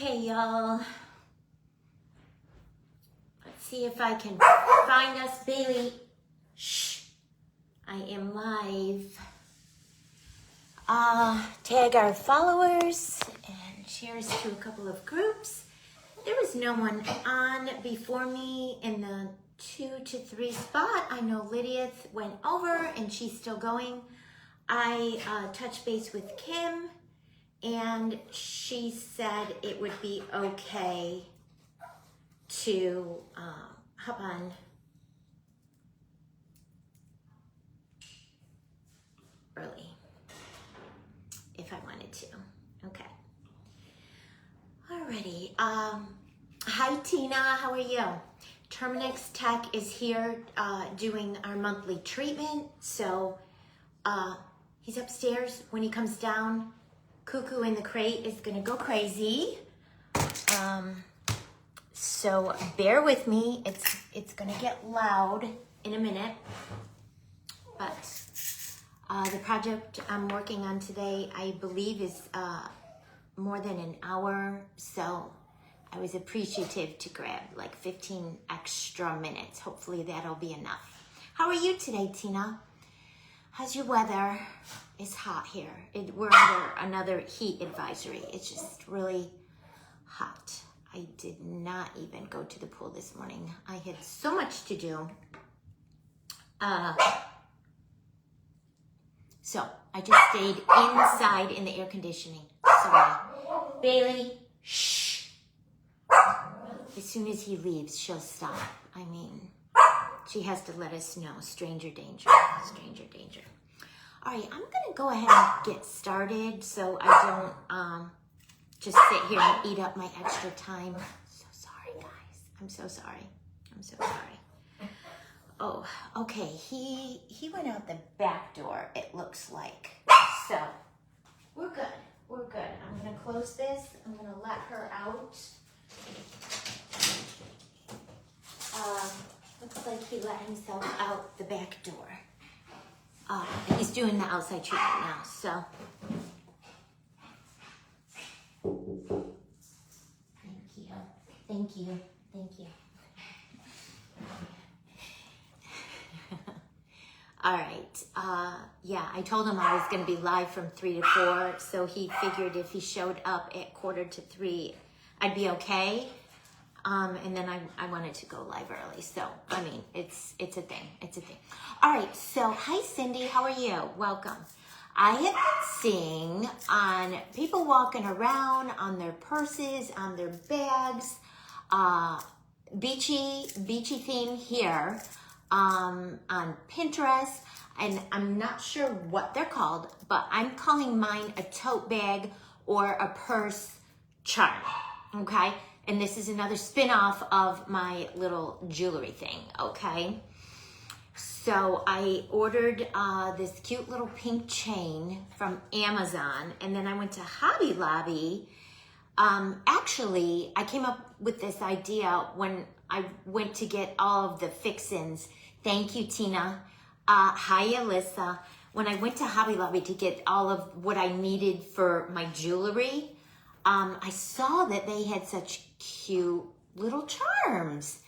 Okay, y'all. Let's see if I can find us. Bailey, shh. I am live. Tag our followers and shares to a couple of groups. There was no one on before me in the 2 to 3 spot. I know Lydia went over and she's still going. I touched base with Kim and she said it would be okay to hop on early if I wanted to. Okay. Alrighty. Hi Tina, how are you? Terminix Tech is here doing our monthly treatment. So he's upstairs. When he comes down, Cuckoo in the crate is gonna go crazy. So bear with me. It's gonna get loud in a minute. But the project I'm working on today, I believe, is more than an hour. So I was appreciative to grab like 15 extra minutes. Hopefully that'll be enough. How are you today, Tina? How's your weather? It's hot here. We're under another heat advisory. It's just really hot. I did not even go to the pool this morning. I had so much to do. So I just stayed inside in the air conditioning. Sorry. Bailey, shh. As soon as he leaves, she'll stop. I mean, she has to let us know. Stranger danger. Stranger danger. All right, I'm going to go ahead and get started so I don't just sit here and eat up my extra time. So sorry, guys. I'm so sorry. I'm so sorry. Oh, okay. He went out the back door, it looks like. So we're good. We're good. I'm going to close this. I'm going to let her out. Looks like he let himself out the back door. He's doing the outside treatment now, so. Thank you. Thank you. Thank you. All right. Yeah, I told him I was going to be live from 3 to 4, so he figured if he showed up at 2:45, I'd be okay. And then I wanted to go live early. So, I mean, it's a thing. It's a thing. All right. So, hi, Cindy. How are you? Welcome. I have been seeing on people walking around on their purses, on their bags, beachy theme here on Pinterest. And I'm not sure what they're called, but I'm calling mine a tote bag or a purse charm. Okay? And this is another spin-off of my little jewelry thing, okay? So I ordered this cute little pink chain from Amazon, and then I went to Hobby Lobby. Actually, I came up with this idea when I went to get all of the fixins. Thank you, Tina. Hi, Alyssa. When I went to Hobby Lobby to get all of what I needed for my jewelry, I saw that they had such cute little charms.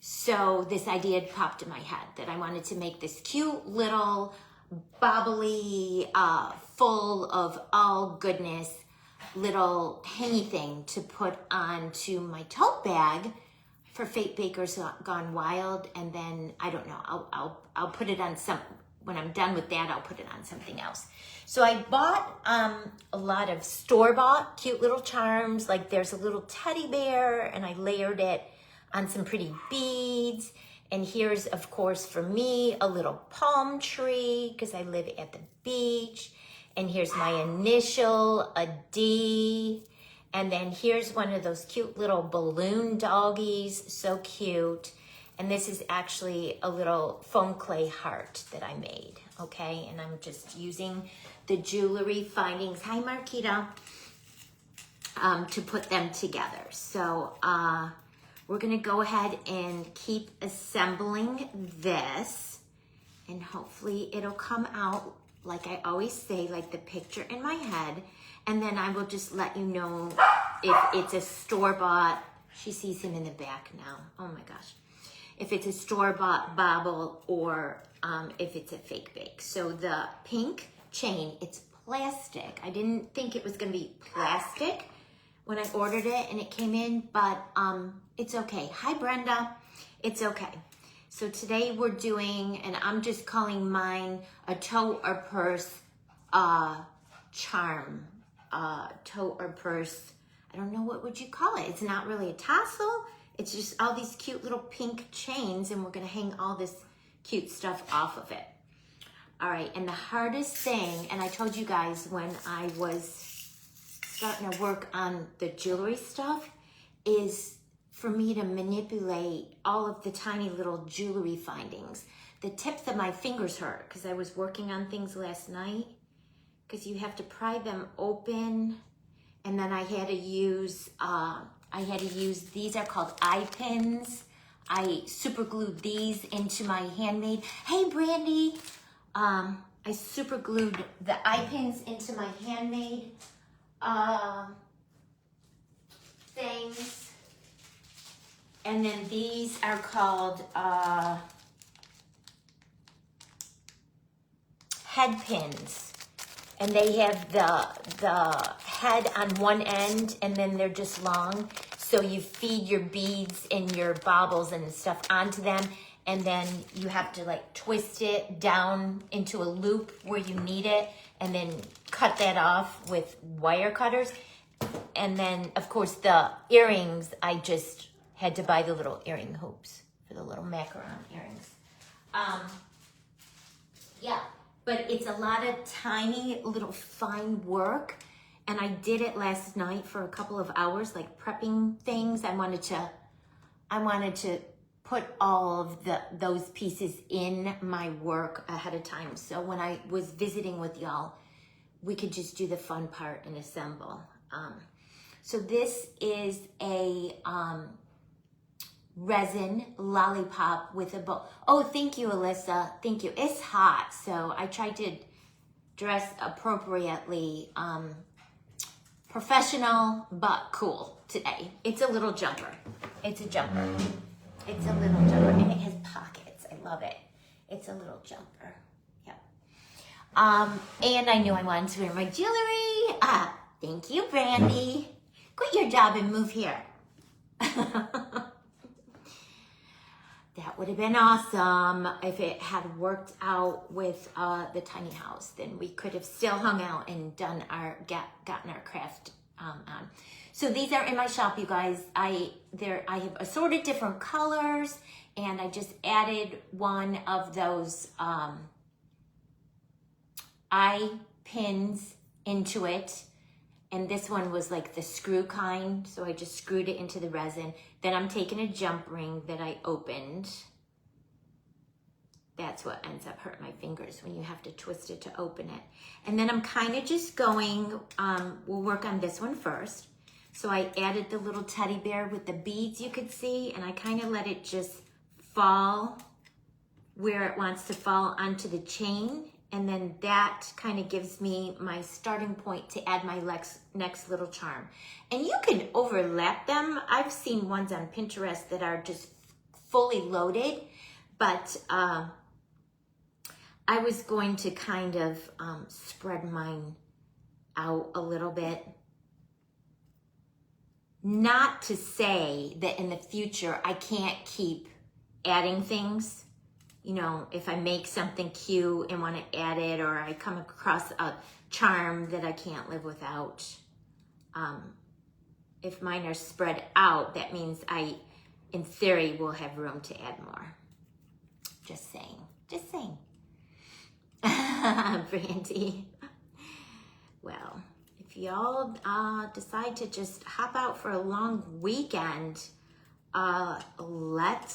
So this idea had popped in my head that I wanted to make this cute little bobbly, full of all goodness little hangy thing to put onto my tote bag for Fate Bakers Gone Wild. And then, I don't know, I'll put it on some, when I'm done with that, I'll put it on something else. So I bought a lot of store-bought cute little charms. Like there's a little teddy bear and I layered it on some pretty beads. And here's, of course, for me, a little palm tree because I live at the beach. And here's my initial, a D. And then here's one of those cute little balloon doggies, so cute. And this is actually a little foam clay heart that I made, okay? And I'm just using the jewelry findings, hi Marquita, to put them together. So we're gonna go ahead and keep assembling this, and hopefully it'll come out, like I always say, like the picture in my head, and then I will just let you know if it's a store-bought, she sees him in the back now. Oh my gosh. If it's a store-bought bauble or if it's a fake bake. So the pink chain, it's plastic. I didn't think it was gonna be plastic when I ordered it and it came in, but it's okay. Hi, Brenda. It's okay. So today we're doing, and I'm just calling mine a tote or purse charm. Tote or purse. I don't know, what would you call it? It's not really a tassel. It's just all these cute little pink chains, and we're gonna hang all this cute stuff off of it. All right, and the hardest thing, and I told you guys when I was starting to work on the jewelry stuff, is for me to manipulate all of the tiny little jewelry findings. The tips of my fingers hurt because I was working on things last night, because you have to pry them open, and then I had to use these are called eye pins. I super glued these into my handmade. Hey, Brandy. I super glued the eye pins into my handmade things. And then these are called head pins. And they have the head on one end, and then they're just long. So you feed your beads and your baubles and stuff onto them, and then you have to like twist it down into a loop where you need it, and then cut that off with wire cutters. And then, of course, the earrings, I just had to buy the little earring hoops for the little macaron earrings. Yeah. But it's a lot of tiny little fine work. And I did it last night for a couple of hours, like prepping things. I wanted to put all of those pieces in my work ahead of time. So when I was visiting with y'all, we could just do the fun part and assemble. So this is a resin lollipop with a bow. Oh, thank you, Alyssa. Thank you. It's hot, so I tried to dress appropriately, professional but cool today. It's a little jumper. It's a jumper. It's a little jumper, and it has pockets. I love it. It's a little jumper. Yep. And I knew I wanted to wear my jewelry. Thank you, Brandy. Quit your job and move here. That would have been awesome if it had worked out with the tiny house. Then we could have still hung out and done gotten our craft on. So these are in my shop, you guys. I have assorted different colors, and I just added one of those eye pins into it. And this one was like the screw kind, so I just screwed it into the resin. Then I'm taking a jump ring that I opened. That's what ends up hurting my fingers when you have to twist it to open it. And then I'm kind of just going, we'll work on this one first. So I added the little teddy bear with the beads you could see, and I kind of let it just fall where it wants to fall onto the chain. And then that kind of gives me my starting point to add my next little charm. And you can overlap them. I've seen ones on Pinterest that are just fully loaded, but I was going to kind of spread mine out a little bit. Not to say that in the future I can't keep adding things. You know, if I make something cute and want to add it, or I come across a charm that I can't live without. If mine are spread out, that means I, in theory, will have room to add more. Just saying. Just saying. Brandy. Well, if y'all decide to just hop out for a long weekend, let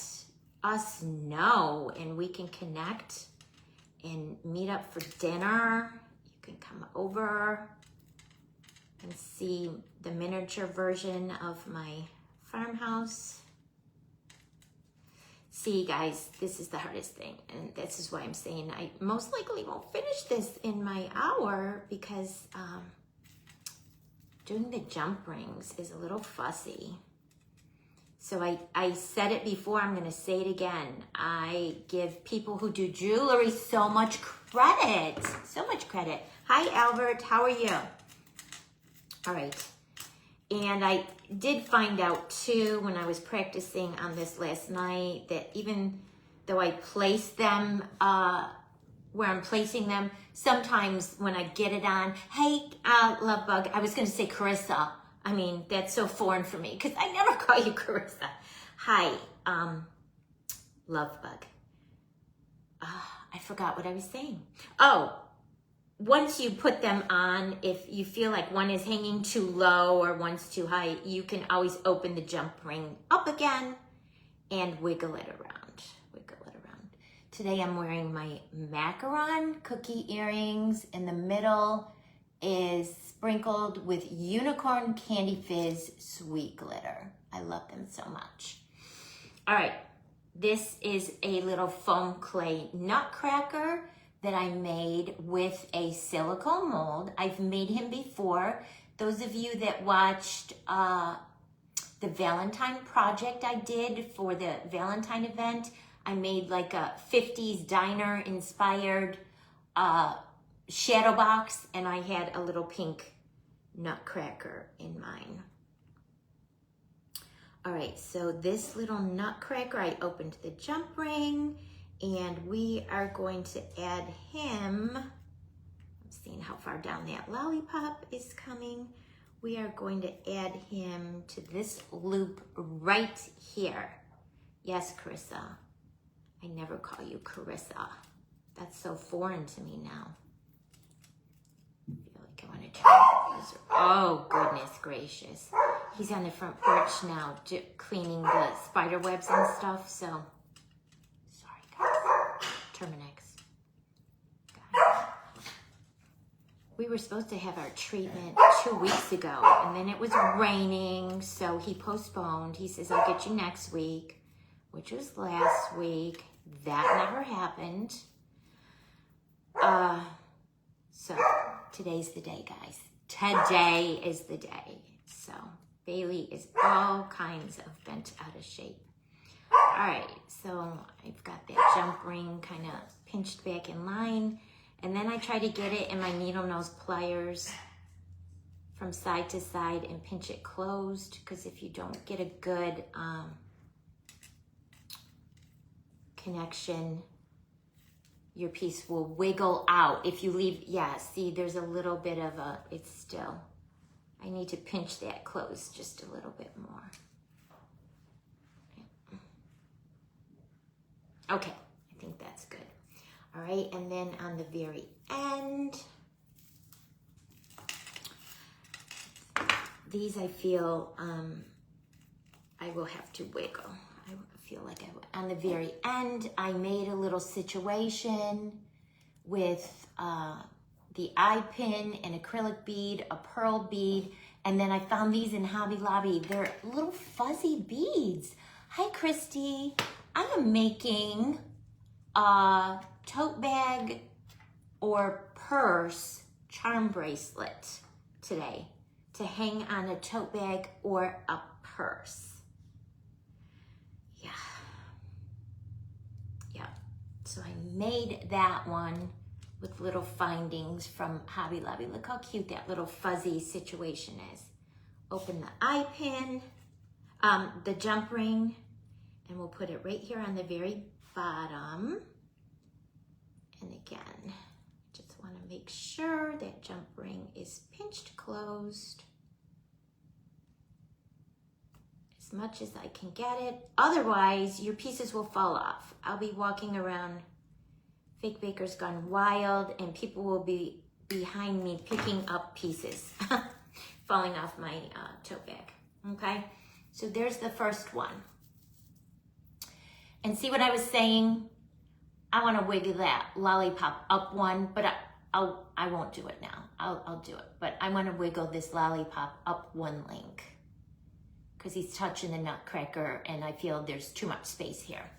us know and we can connect and meet up for dinner. You can come over and see the miniature version of my farmhouse. See, guys, this is the hardest thing, and this is why I'm saying I most likely won't finish this in my hour, because doing the jump rings is a little fussy. So I said it before, I'm gonna say it again. I give people who do jewelry so much credit, so much credit. Hi Albert, how are you? All right, and I did find out too when I was practicing on this last night that even though I place them where I'm placing them, sometimes when I get it on, hey, Love Bug, I was gonna say Carissa. I mean, that's so foreign for me because I never call you Carissa. Hi, Love Bug. I forgot what I was saying. Oh, once you put them on, if you feel like one is hanging too low or one's too high, you can always open the jump ring up again and wiggle it around. Today I'm wearing my macaron cookie earrings. In the middle is sprinkled with unicorn candy fizz sweet glitter. I love them so much. All right, this is a little foam clay nutcracker that I made with a silicone mold. I've made him before. Those of you that watched the Valentine project I did for the Valentine event, I made like a 50s diner inspired shadow box, and I had a little pink nutcracker in mine. All right, so this little nutcracker, I opened the jump ring, and we are going to add him. I'm seeing how far down that lollipop is coming. We are going to add him to this loop right here. Yes, Carissa. I never call you Carissa. That's so foreign to me now. I feel like I want to try this. Oh, goodness gracious. He's on the front porch now cleaning the spider webs and stuff, so sorry guys. Terminex. Guys. We were supposed to have our treatment 2 weeks ago, and then it was raining, so he postponed. He says, I'll get you next week, which was last week. That never happened. So today's the day, guys. Today is the day. So Bailey is all kinds of bent out of shape. All right, so I've got that jump ring kind of pinched back in line, and then I try to get it in my needle nose pliers from side to side and pinch it closed, because if you don't get a good connection, your piece will wiggle out. If you leave, yeah, see, there's a little bit of a, it's still, I need to pinch that closed just a little bit more. Okay, I think that's good. All right, and then on the very end, these I feel I will have to wiggle. I feel like I would. On the very end, I made a little situation with the eye pin, an acrylic bead, a pearl bead, and then I found these in Hobby Lobby. They're little fuzzy beads. Hi, Christy. I am making a tote bag or purse charm bracelet today to hang on a tote bag or a purse. So I made that one with little findings from Hobby Lobby. Look how cute that little fuzzy situation is. Open the eye pin, the jump ring, and we'll put it right here on the very bottom. And again, just want to make sure that jump ring is pinched closed as much as I can get it. Otherwise, your pieces will fall off. I'll be walking around Fake Baker's Gone Wild, and people will be behind me picking up pieces falling off my tote bag. Okay, so there's the first one. And see what I was saying? I want to wiggle that lollipop up one, but I won't do it now. I'll do it, but I want to wiggle this lollipop up one link because he's touching the nutcracker, and I feel there's too much space here.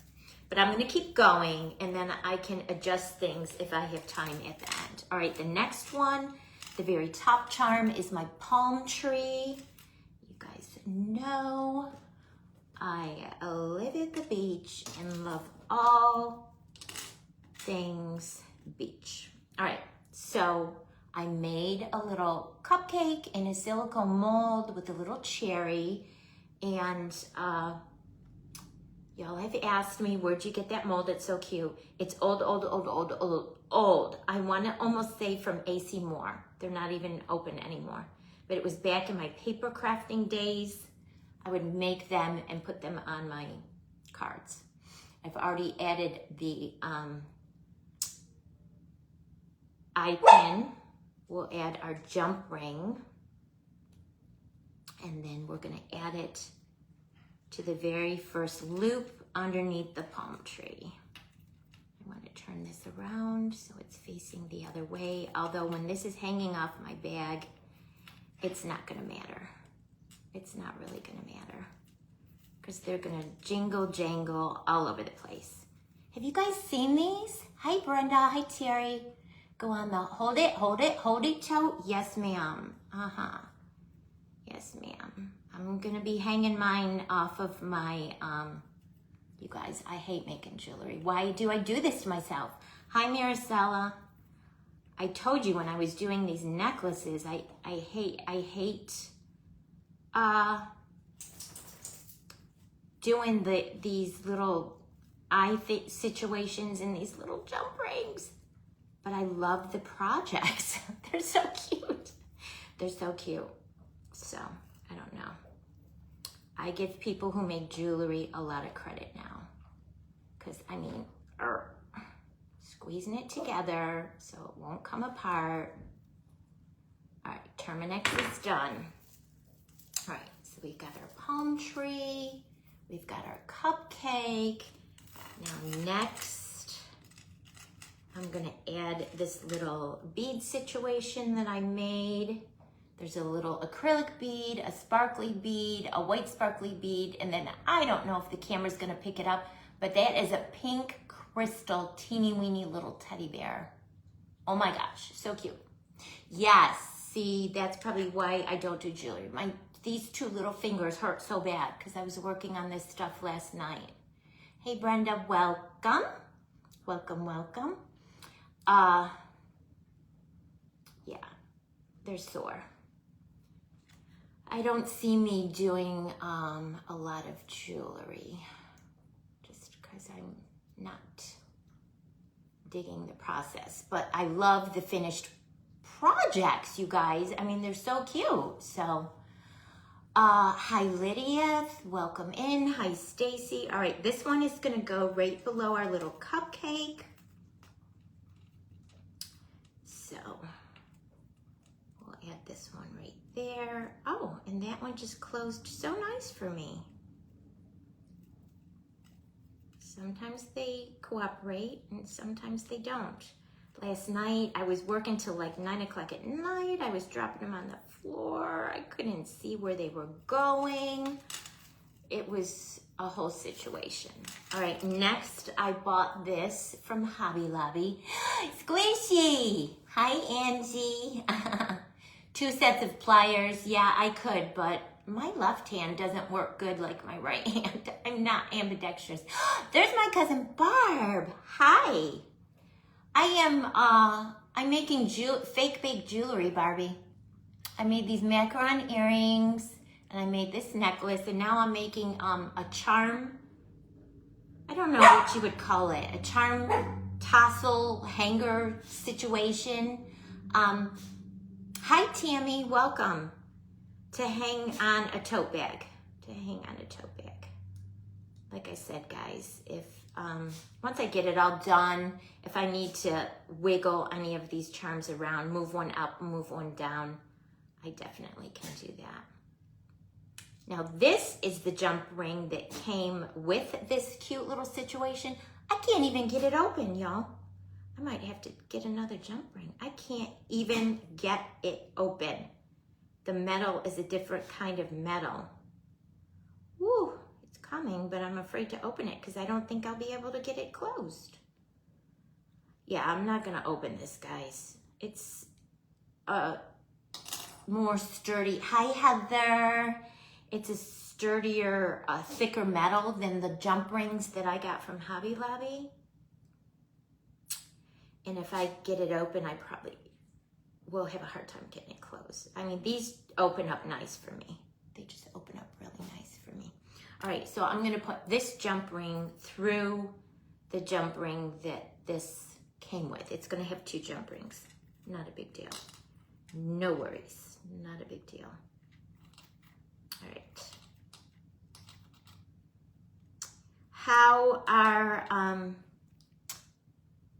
But I'm going to keep going, and then I can adjust things if I have time at the end. All right, the next one The very top charm is my palm tree. You guys know I live at the beach and love all things beach. All right, so I made a little cupcake in a silicone mold with a little cherry, and y'all have asked me, where'd you get that mold? It's so cute. It's old. I want to almost say from AC Moore. They're not even open anymore. But it was back in my paper crafting days. I would make them and put them on my cards. I've already added the eye pin. We'll add our jump ring. And then we're gonna add it to the very first loop underneath the palm tree. I want to turn this around so it's facing the other way. Although when this is hanging off my bag, it's not gonna matter. It's not really gonna matter because they're gonna jingle jangle all over the place. Have you guys seen these? Hi Brenda, hi Terry. Go on the hold it tote. Yes ma'am, yes ma'am. I'm gonna be hanging mine off of my, you guys, I hate making jewelry. Why do I do this to myself? Hi Maricela. I told you when I was doing these necklaces, I hate doing these little eye situations and these little jump rings. But I love the projects. They're so cute. They're so cute. So, I don't know. I give people who make jewelry a lot of credit now. Because, I mean, squeezing it together so it won't come apart. All right, Terminex is done. All right, so we've got our palm tree. We've got our cupcake. Now next, I'm gonna add this little bead situation that I made. There's a little acrylic bead, a sparkly bead, a white sparkly bead, and then I don't know if the camera's gonna pick it up, but that is a pink crystal teeny weeny little teddy bear. Oh my gosh, so cute. Yes, see, that's probably why I don't do jewelry. These two little fingers hurt so bad because I was working on this stuff last night. Hey Brenda, welcome. Welcome. Yeah, they're sore. I don't see me doing a lot of jewelry just because I'm not digging the process. But I love the finished projects, you guys. I mean, they're so cute. So, hi Lydia, welcome in. Hi Stacy. All right, this one is gonna go right below our little cupcake. So, we'll add this one right there. Oh, and that one just closed so nice for me. Sometimes they cooperate and sometimes they don't. Last night, I was working till like 9 o'clock at night. I was dropping them on the floor. I couldn't see where they were going. It was a whole situation. All right, next I bought this from Hobby Lobby. Squishy! Hi, Angie. 2 sets of pliers. Yeah, I could, but my left hand doesn't work good like my right hand. I'm not ambidextrous. There's my cousin Barb. Hi. I'm making fake baked jewelry, Barbie. I made these macaron earrings and I made this necklace, and now I'm making a charm. I don't know what you would call it. A charm tassel hanger situation. Hi Tammy, welcome. To hang on a tote bag. Like I said, guys, if once I get it all done, if I need to wiggle any of these charms around, move one up, move one down, I definitely can do that. Now this is the jump ring that came with this cute little situation. I can't even get it open, y'all. I might have to get another jump ring. I can't even get it open. The metal is a different kind of metal. Woo, it's coming, but I'm afraid to open it because I don't think I'll be able to get it closed. Yeah, I'm not gonna open this, guys. It's more sturdy. Hi, Heather. It's a sturdier, thicker metal than the jump rings that I got from Hobby Lobby. And if I get it open, I probably will have a hard time getting it closed. I mean, these open up nice for me. They just open up really nice for me. All right, so I'm gonna put this jump ring through the jump ring that this came with. It's gonna have 2 jump rings. Not a big deal. No worries, not a big deal. All right. How are,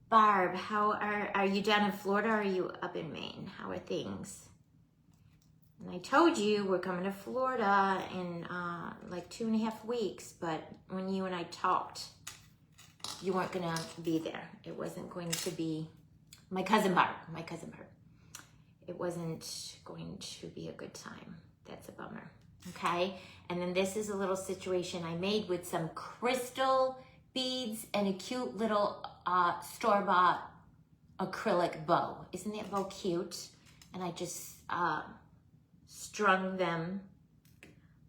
Barb, how are you down in Florida or are you up in Maine? How are things? And I told you we're coming to Florida in like 2.5 weeks, but when you and I talked, you weren't gonna be there. It wasn't going to be, my cousin Barb. It wasn't going to be a good time. That's a bummer, okay? And then this is a little situation I made with some crystal beads and a cute little store-bought acrylic bow. Isn't that bow cute? And I just strung them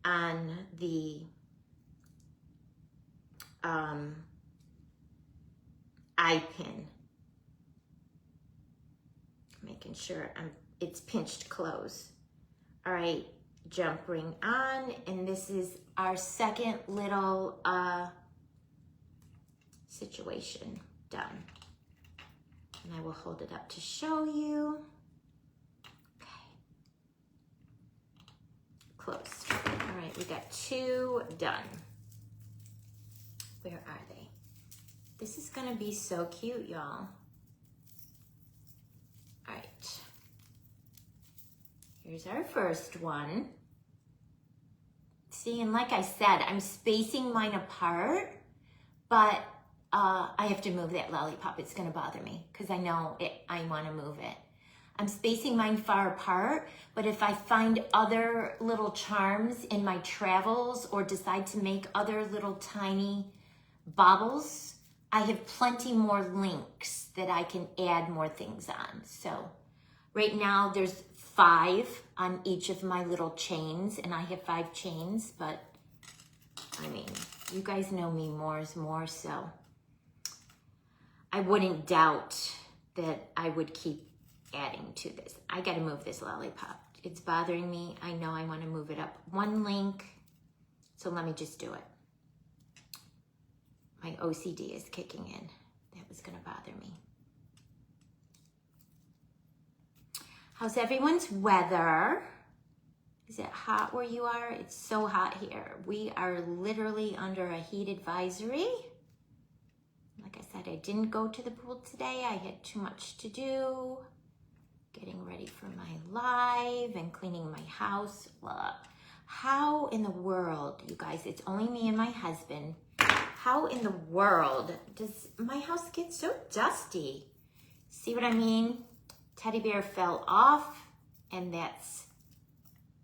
on the eye pin, making sure it's pinched close. All right, jump ring on, and this is our second little situation done. And I will hold it up to show you. Okay. Closed. All right, we got 2 done. Where are they? This is gonna be so cute, y'all. All right. Here's our first one. See, and like I said, I'm spacing mine apart, but I have to move that lollipop. It's gonna bother me because I know I wanna move it. I'm spacing mine far apart, but if I find other little charms in my travels or decide to make other little tiny baubles, I have plenty more links that I can add more things on. So right now there's 5 on each of my little chains, and I have 5 chains, but I mean, you guys know me, more is more, so I wouldn't doubt that I would keep adding to this. I gotta move this lollipop. It's bothering me. I know I wanna move it up 1 link, so let me just do it. My OCD is kicking in. That was gonna bother me. How's everyone's weather? Is it hot where you are? It's so hot here. We are literally under a heat advisory. Like I said, I didn't go to the pool today. I had too much to do. Getting ready for my live and cleaning my house. How in the world, you guys, it's only me and my husband. How in the world does my house get so dusty? See what I mean? Teddy bear fell off, and that's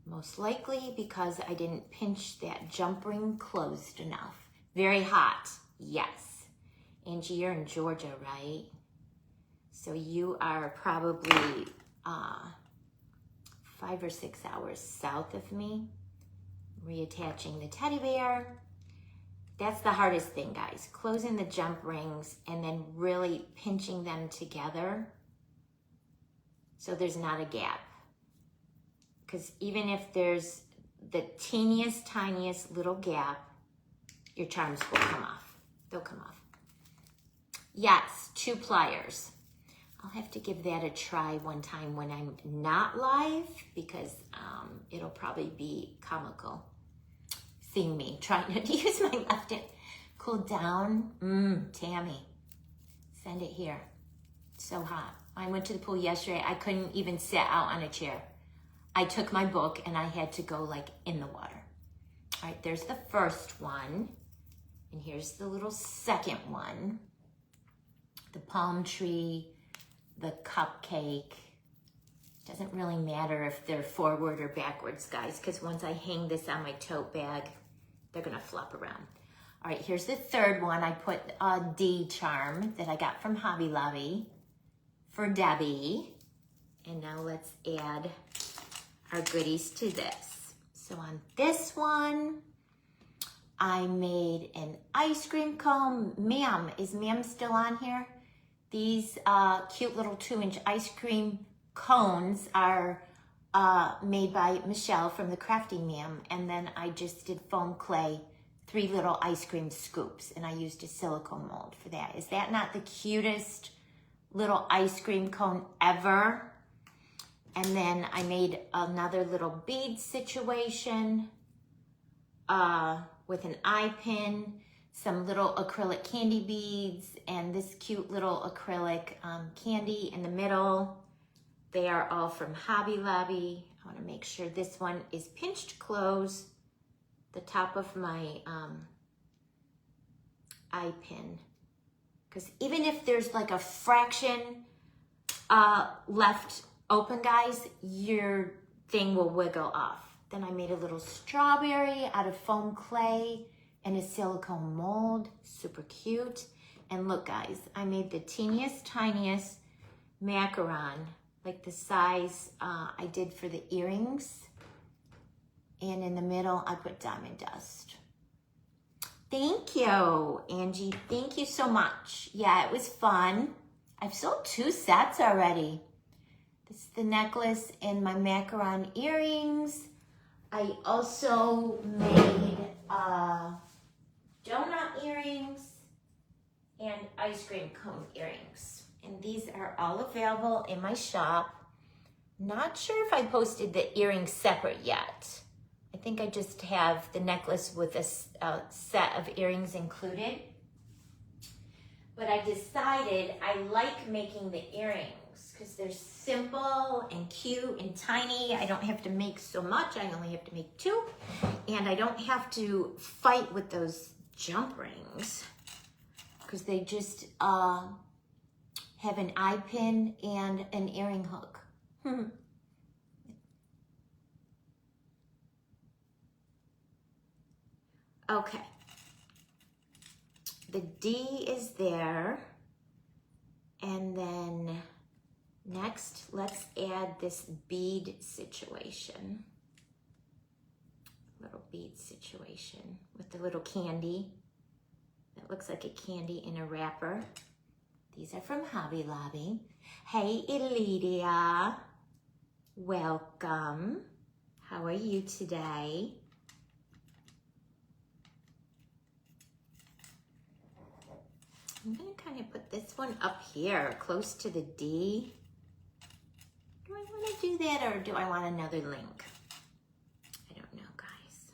most likely because I didn't pinch that jump ring closed enough. Very hot, yes. Angie, you're in Georgia, right? So you are probably 5 or 6 hours south of me. Reattaching the teddy bear. That's the hardest thing, guys. Closing the jump rings and then really pinching them together so there's not a gap. Because even if there's the teeniest, tiniest little gap, your charms will come off. They'll come off. Yes, 2 pliers. I'll have to give that a try one time when I'm not live because it'll probably be comical. Seeing me trying to use my left hand. Cool down. Tammy, send it here. So hot. I went to the pool yesterday. I couldn't even sit out on a chair. I took my book and I had to go like in the water. All right, there's the first one. And here's the little second one. The palm tree, the cupcake. Doesn't really matter if they're forward or backwards, guys, because once I hang this on my tote bag, they're gonna flop around. All right, here's the third one. I put a D charm that I got from Hobby Lobby for Debbie. And now let's add our goodies to this. So on this one, I made an ice cream cone. Ma'am, is Ma'am still on here? These cute little 2-inch ice cream cones are made by Michelle from the Crafty Ma'am. And then I just did foam clay, 3 little ice cream scoops. And I used a silicone mold for that. Is that not the cutest little ice cream cone ever? And then I made another little bead situation with an eye pin, some little acrylic candy beads, and this cute little acrylic candy in the middle. They are all from Hobby Lobby. I want to make sure this one is pinched close, the top of my eye pin. Because even if there's like a fraction left open, guys, your thing will wiggle off. Then I made a little strawberry out of foam clay and a silicone mold, super cute. And look, guys, I made the teeniest, tiniest macaron, like the size I did for the earrings. And in the middle, I put diamond dust. Thank you, Angie. Thank you so much. Yeah, it was fun. I've sold 2 sets already. This is the necklace and my macaron earrings. I also made donut earrings and ice cream cone earrings. And these are all available in my shop. Not sure if I posted the earrings separate yet. I think I just have the necklace with a set of earrings included. But I decided I like making the earrings because they're simple and cute and tiny. I don't have to make so much. I only have to make 2. And I don't have to fight with those jump rings because they just have an eye pin and an earring hook. Okay. The D is there. And then next, let's add this bead situation. Little bead situation with the little candy. That looks like a candy in a wrapper. These are from Hobby Lobby. Hey, Elidia. Welcome. How are you today? I'm going to kind of put this one up here, close to the D. Do I want to do that or do I want another link? I don't know, guys.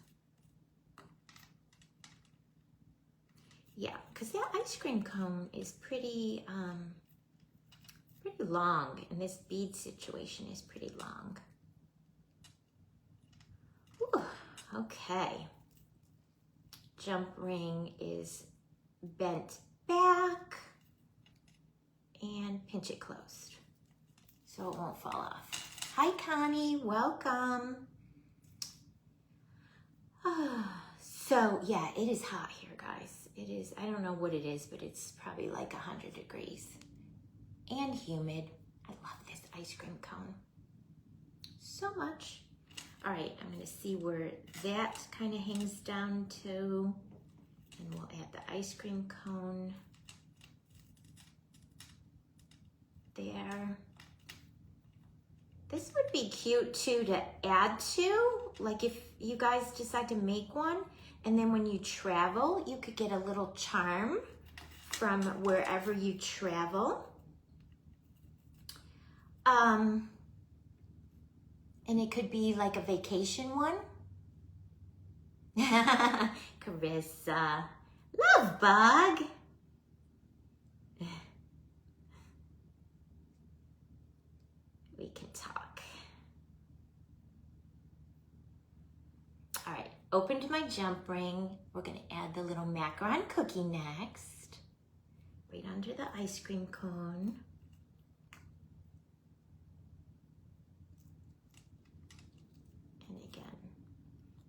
Yeah, because that ice cream cone is pretty long, and this bead situation is pretty long. Whew, okay. Jump ring is bent back and pinch it closed so it won't fall off. Hi, Connie, welcome. So yeah, it is hot here, guys. It is, I don't know what it is, but it's probably like 100 degrees and humid. I love this ice cream cone so much. All right, I'm gonna see where that kind of hangs down to. And we'll add the ice cream cone there. This would be cute too to add to, like if you guys decide to make one, and then when you travel, you could get a little charm from wherever you travel. And it could be like a vacation one. Carissa, love bug. We can talk. All right, opened my jump ring. We're gonna add the little macaron cookie next, right under the ice cream cone.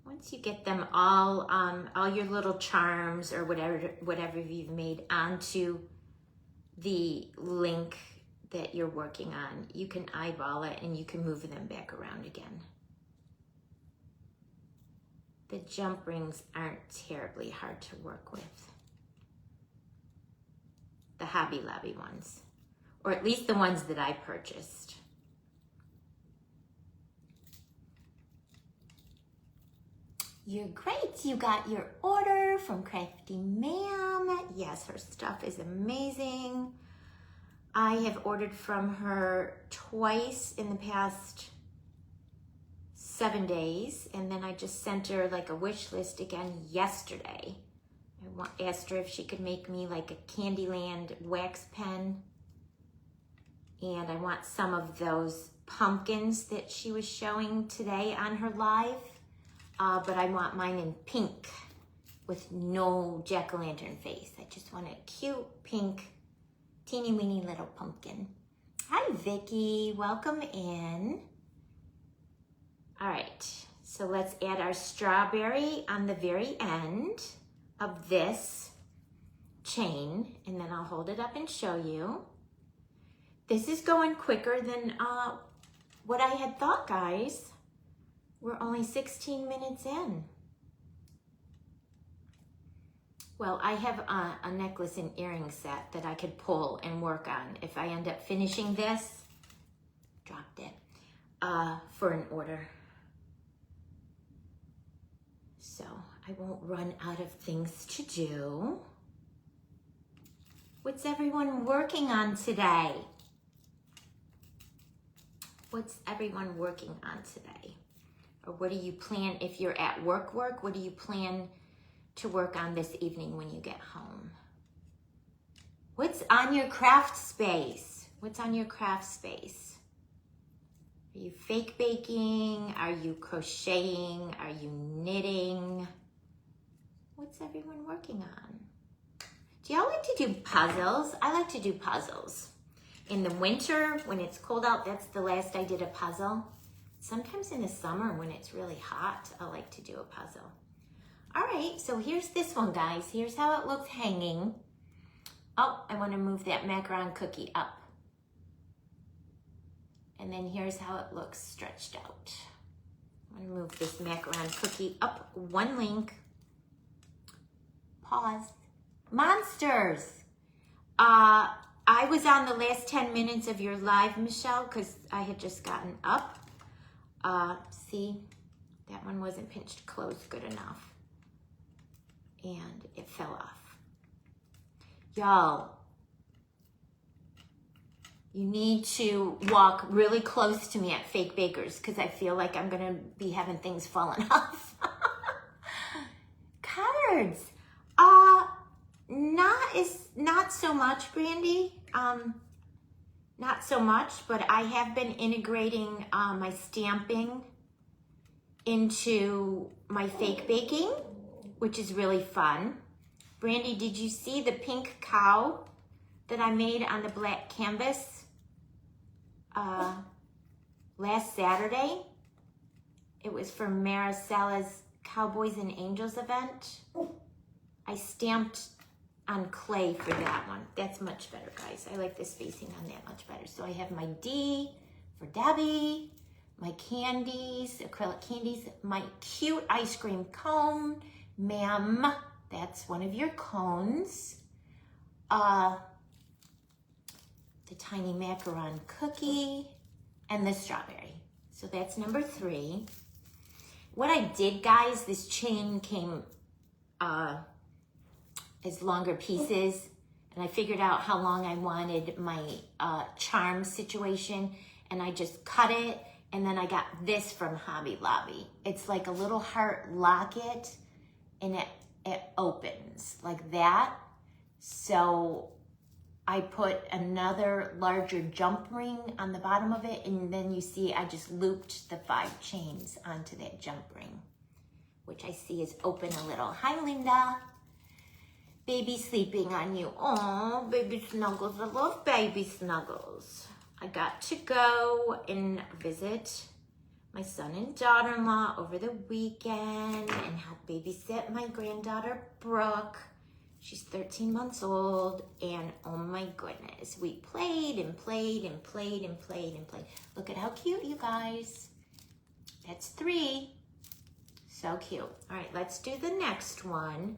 Once you get them all your little charms or whatever you've made onto the link, that you're working on. You can eyeball it and you can move them back around again. The jump rings aren't terribly hard to work with. The Hobby Lobby ones, or at least the ones that I purchased. You're great. You got your order from Crafty Ma'am. Yes, her stuff is amazing. I have ordered from her twice in the past 7 days, and then I just sent her like a wish list again yesterday. I asked her if she could make me like a Candyland wax pen, and I want some of those pumpkins that she was showing today on her live. But I want mine in pink with no jack-o'-lantern face. I just want a cute pink, teeny weeny little pumpkin. Hi, Vicky. Welcome in. All right, so let's add our strawberry on the very end of this chain, and then I'll hold it up and show you. This is going quicker than what I had thought, guys. We're only 16 minutes in. Well, I have a necklace and earring set that I could pull and work on if I end up finishing this. Dropped it. For an order. So I won't run out of things to do. What's everyone working on today? What's everyone working on today? Or what do you plan, if you're at work, what do you plan to work on this evening when you get home? What's on your craft space? What's on your craft space? Are you fake baking? Are you crocheting? Are you knitting? What's everyone working on? Do y'all like to do puzzles? I like to do puzzles. In the winter, when it's cold out, that's the last I did a puzzle. Sometimes in the summer when it's really hot, I like to do a puzzle. All right, so here's this one, guys. Here's how it looks hanging. Oh, I want to move that macaron cookie up. And then here's how it looks stretched out. I'm gonna move this macaron cookie up one link. Pause. Monsters. I was on the last 10 minutes of your live, Michelle, because I had just gotten up. See, that one wasn't pinched closed good enough. And it fell off. Y'all, you need to walk really close to me at Fake Bakers because I feel like I'm gonna be having things falling off. Cards. Not so much, Brandy. Not so much, but I have been integrating my stamping into my fake baking, which is really fun. Brandy, did you see the pink cow that I made on the black canvas last Saturday? It was for Maricella's Cowboys and Angels event. I stamped on clay for that one. That's much better, guys. I like the spacing on that much better. So I have my D for Debbie, my candies, acrylic candies, my cute ice cream cone. Ma'am, that's one of your cones. The tiny macaron cookie and the strawberry. So that's number 3. What I did, guys, this chain came as longer pieces, and I figured out how long I wanted my charm situation, and I just cut it, and then I got this from Hobby Lobby. It's like a little heart locket, and it opens like that. So I put another larger jump ring on the bottom of it, and then you see I just looped the 5 chains onto that jump ring, which I see is open a little. Hi, Linda. Baby sleeping on you. Oh, baby snuggles. I love baby snuggles. I got to go and visit my son and daughter-in-law over the weekend and help babysit my granddaughter, Brooke. She's 13 months old, and oh my goodness, we played and played and played and played and played. Look at how cute, you guys. That's 3. So cute. All right, let's do the next one.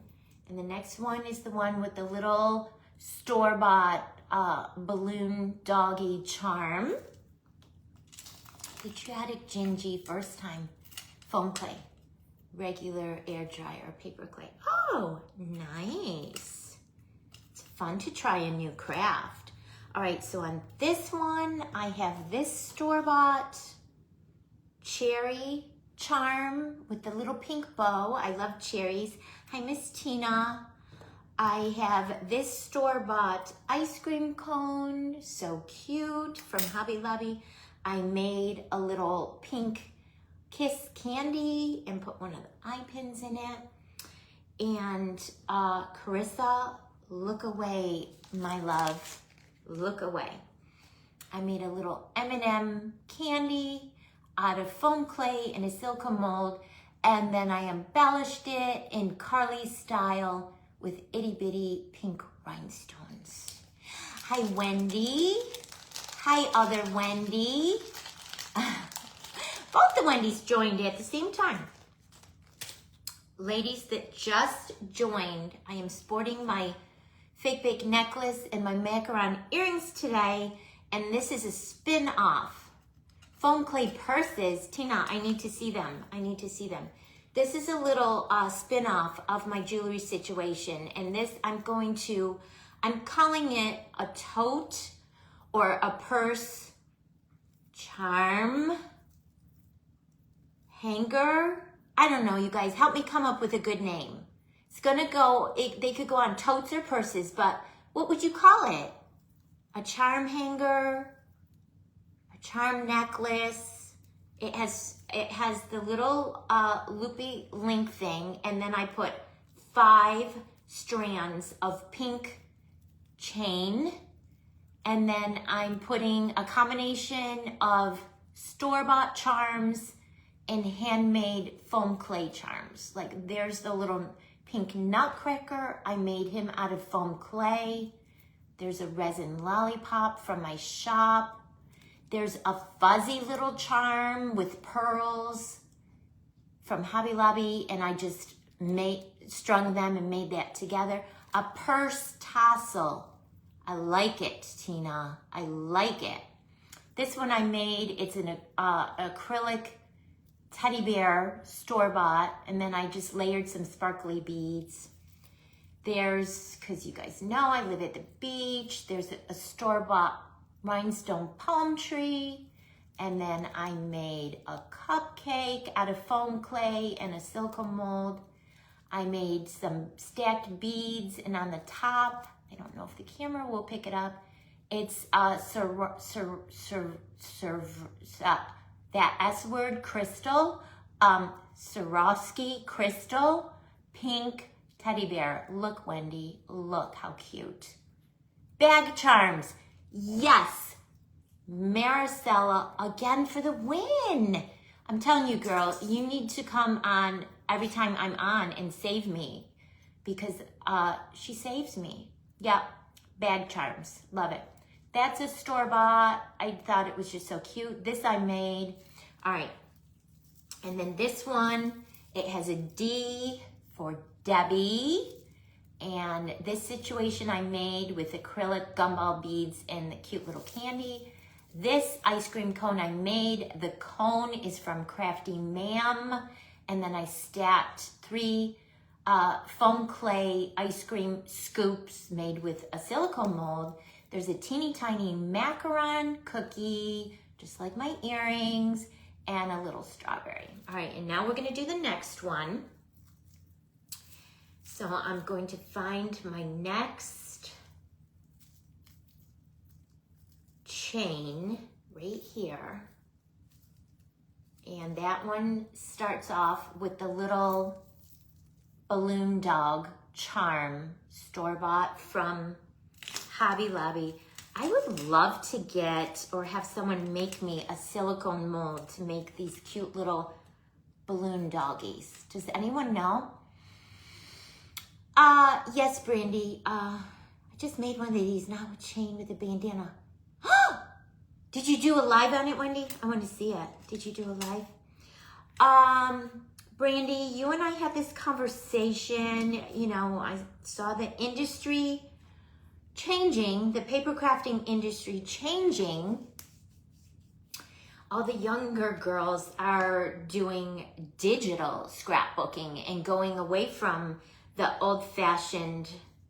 And the next one is the one with the little store-bought balloon doggy charm. Patriotic Gingy, first time foam clay. Regular air dry or paper clay. Oh, nice. It's fun to try a new craft. All right, so on this one, I have this store-bought cherry charm with the little pink bow. I love cherries. Hi, Miss Tina. I have this store-bought ice cream cone, so cute, from Hobby Lobby. I made a little pink kiss candy and put one of the eye pins in it. And Carissa, look away, my love, look away. I made a little M&M candy out of foam clay in a silicone mold, and then I embellished it in Carly style with itty bitty pink rhinestones. Hi, Wendy. Hi, other Wendy. Both the Wendy's joined at the same time. Ladies that just joined, I am sporting my fake bake necklace and my macaron earrings today, and this is a spin-off. Foam clay purses. Tina, I need to see them. I need to see them. This is a little spin-off of my jewelry situation, and this I'm calling it a tote or a purse charm hanger. I don't know, you guys, help me come up with a good name. It's gonna go, they could go on totes or purses, but what would you call it? A charm hanger, a charm necklace. It has the little loopy link thing, and then I put 5 strands of pink chain, and then I'm putting a combination of store-bought charms and handmade foam clay charms. Like there's the little pink nutcracker. I made him out of foam clay. There's a resin lollipop from my shop. There's a fuzzy little charm with pearls from Hobby Lobby, and I just strung them and made that together. A purse tassel. I like it, Tina. I like it. This one I made, it's an acrylic teddy bear, store-bought, and then I just layered some sparkly beads. There's, because you guys know I live at the beach, there's a store-bought rhinestone palm tree, and then I made a cupcake out of foam clay and a silicone mold. I made some stacked beads, and on the top, I don't know if the camera will pick it up, it's that S word, crystal, Swarovski crystal, pink teddy bear. Look, Wendy, look how cute. Bag charms, yes. Maricela, again for the win. I'm telling you, girl, you need to come on every time I'm on and save me, because she saves me. Yep, bag charms, love it. That's a store-bought. I thought it was just so cute. This I made. All right. And then this one, it has a D for Debbie. And this situation I made with acrylic gumball beads and the cute little candy. This ice cream cone I made, the cone is from Crafty Ma'am. And then I stacked 3 foam clay ice cream scoops made with a silicone mold. There's a teeny tiny macaron cookie, just like my earrings, and a little strawberry. All right, and now we're gonna do the next one. So I'm going to find my next chain right here. And that one starts off with the little balloon dog charm, store-bought from Hobby Lobby. I would love to get or have someone make me a silicone mold to make these cute little balloon doggies. Does anyone know? Yes, Brandy. I just made one of these now, a chain with a bandana. Did you do a live on it, Wendy? I want to see it. Did you do a live? Brandy, you and I had this conversation. You know, I saw the industry changing, the paper crafting industry changing. All the younger girls are doing digital scrapbooking and going away from the old-fashioned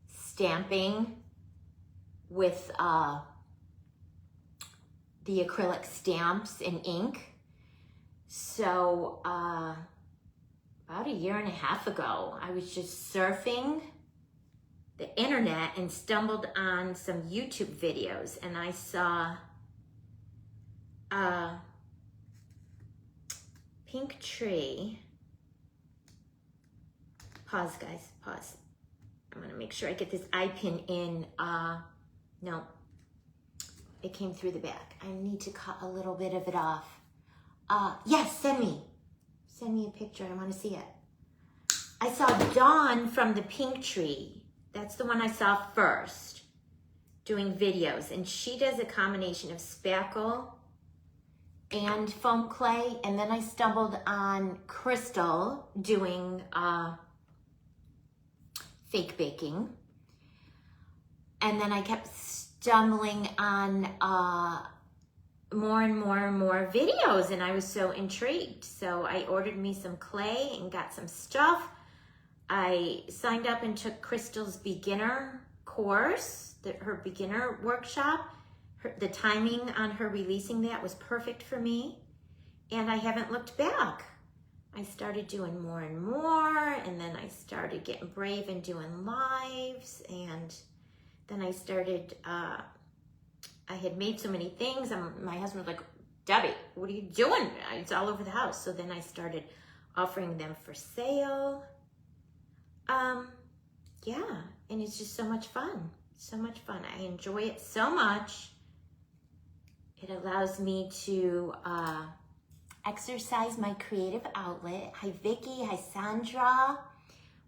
stamping with the acrylic stamps and ink. So about a year and a half ago, I was just surfing the internet and stumbled on some YouTube videos, and I saw Pink Tree. Pause, guys, pause. I'm gonna make sure I get this eye pin in. No, it came through the back. I need to cut a little bit of it off. Yes, send me a picture. I wanna see it. I saw Dawn from the Pink Tree. That's the one I saw first, doing videos. And she does a combination of spackle and foam clay. And then I stumbled on Crystal doing fake baking. And then I kept stumbling on more and more videos, and I was so intrigued. So I ordered me some clay and got some stuff. I signed up and took Crystal's beginner course, her beginner workshop. The timing on her releasing that was perfect for me, and I haven't looked back. I started doing more and more, and then I started getting brave and doing lives, and then I started, I had made so many things, and my husband was like, Debbie, what are you doing? It's all over the house. So then I started offering them for sale. Yeah, and it's just so much fun. So much fun. I enjoy it so much. It allows me to exercise my creative outlet. Hi, Vicky. Hi, Sandra.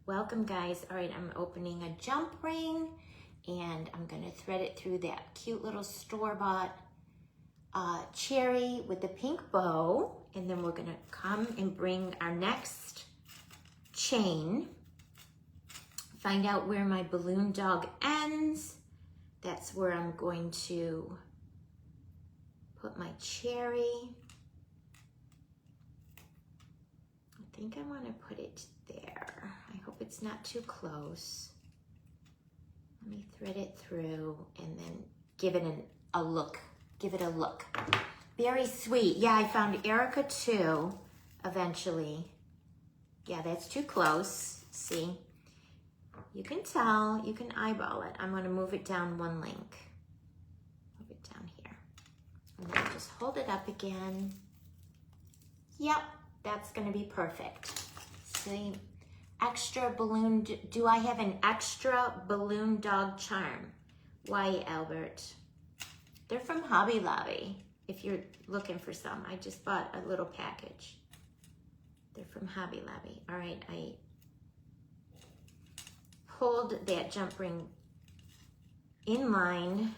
Welcome, guys. All right, I'm opening a jump ring, and I'm going to thread it through that cute little store-bought cherry with the pink bow, and then we're going to come and bring our next chain. Find out where my balloon dog ends. That's where I'm going to put my cherry. I think I want to put it there. I hope it's not too close. Let me thread it through and then give it a look. Give it a look. Very sweet. Yeah, I found Erica too, eventually. Yeah, that's too close. See? You can tell, you can eyeball it. I'm gonna move it down one link. Move it down here. And then just hold it up again. Yep, that's gonna be perfect. See, extra balloon, do I have an extra balloon dog charm? Why, Albert? They're from Hobby Lobby, if you're looking for some. I just bought a little package. They're from Hobby Lobby. All right, I pulled that jump ring in line,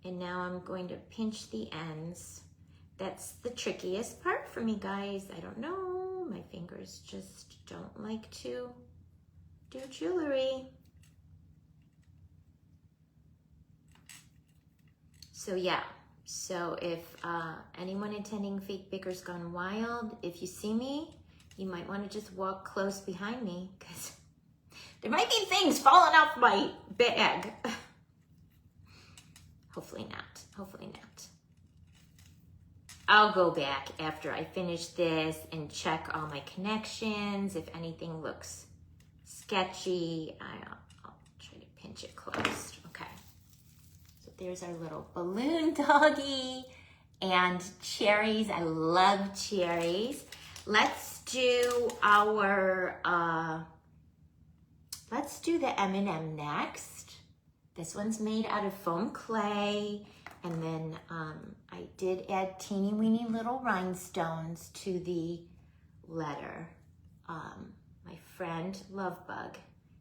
and now I'm going to pinch the ends. That's the trickiest part for me, guys. I don't know, my fingers just don't like to do jewelry. So yeah, so if anyone attending Fake Bakers Gone Wild, if you see me, you might want to just walk close behind me, because there might be things falling off my bag. Hopefully not, hopefully not. I'll go back after I finish this and check all my connections. If anything looks sketchy, I'll try to pinch it closed. Okay, so there's our little balloon doggy and cherries. I love cherries. Let's do our, let's do the M&M next. This one's made out of foam clay. And then I did add teeny weeny little rhinestones to the letter. My friend Lovebug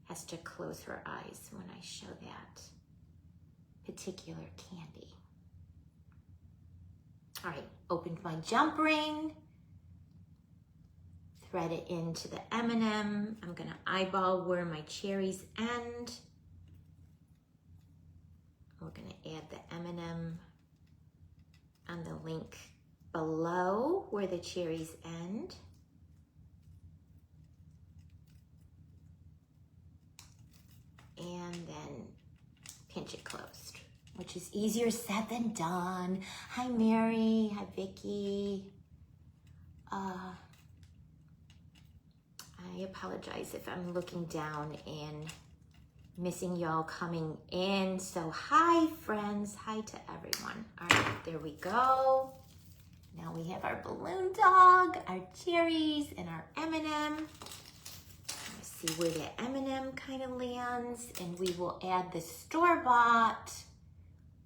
has to close her eyes when I show that particular candy. All right, opened my jump ring, thread it into the M&M. I'm gonna eyeball where my cherries end. We're gonna add the M&M on the link below where the cherries end. And then pinch it closed, which is easier said than done. Hi, Mary. Hi, Vicky. I apologize if I'm looking down and missing y'all coming in. So hi, friends. Hi to everyone. All right, there we go. Now we have our balloon dog, our cherries, and our M&M. See where the M&M kind of lands, and we will add the store-bought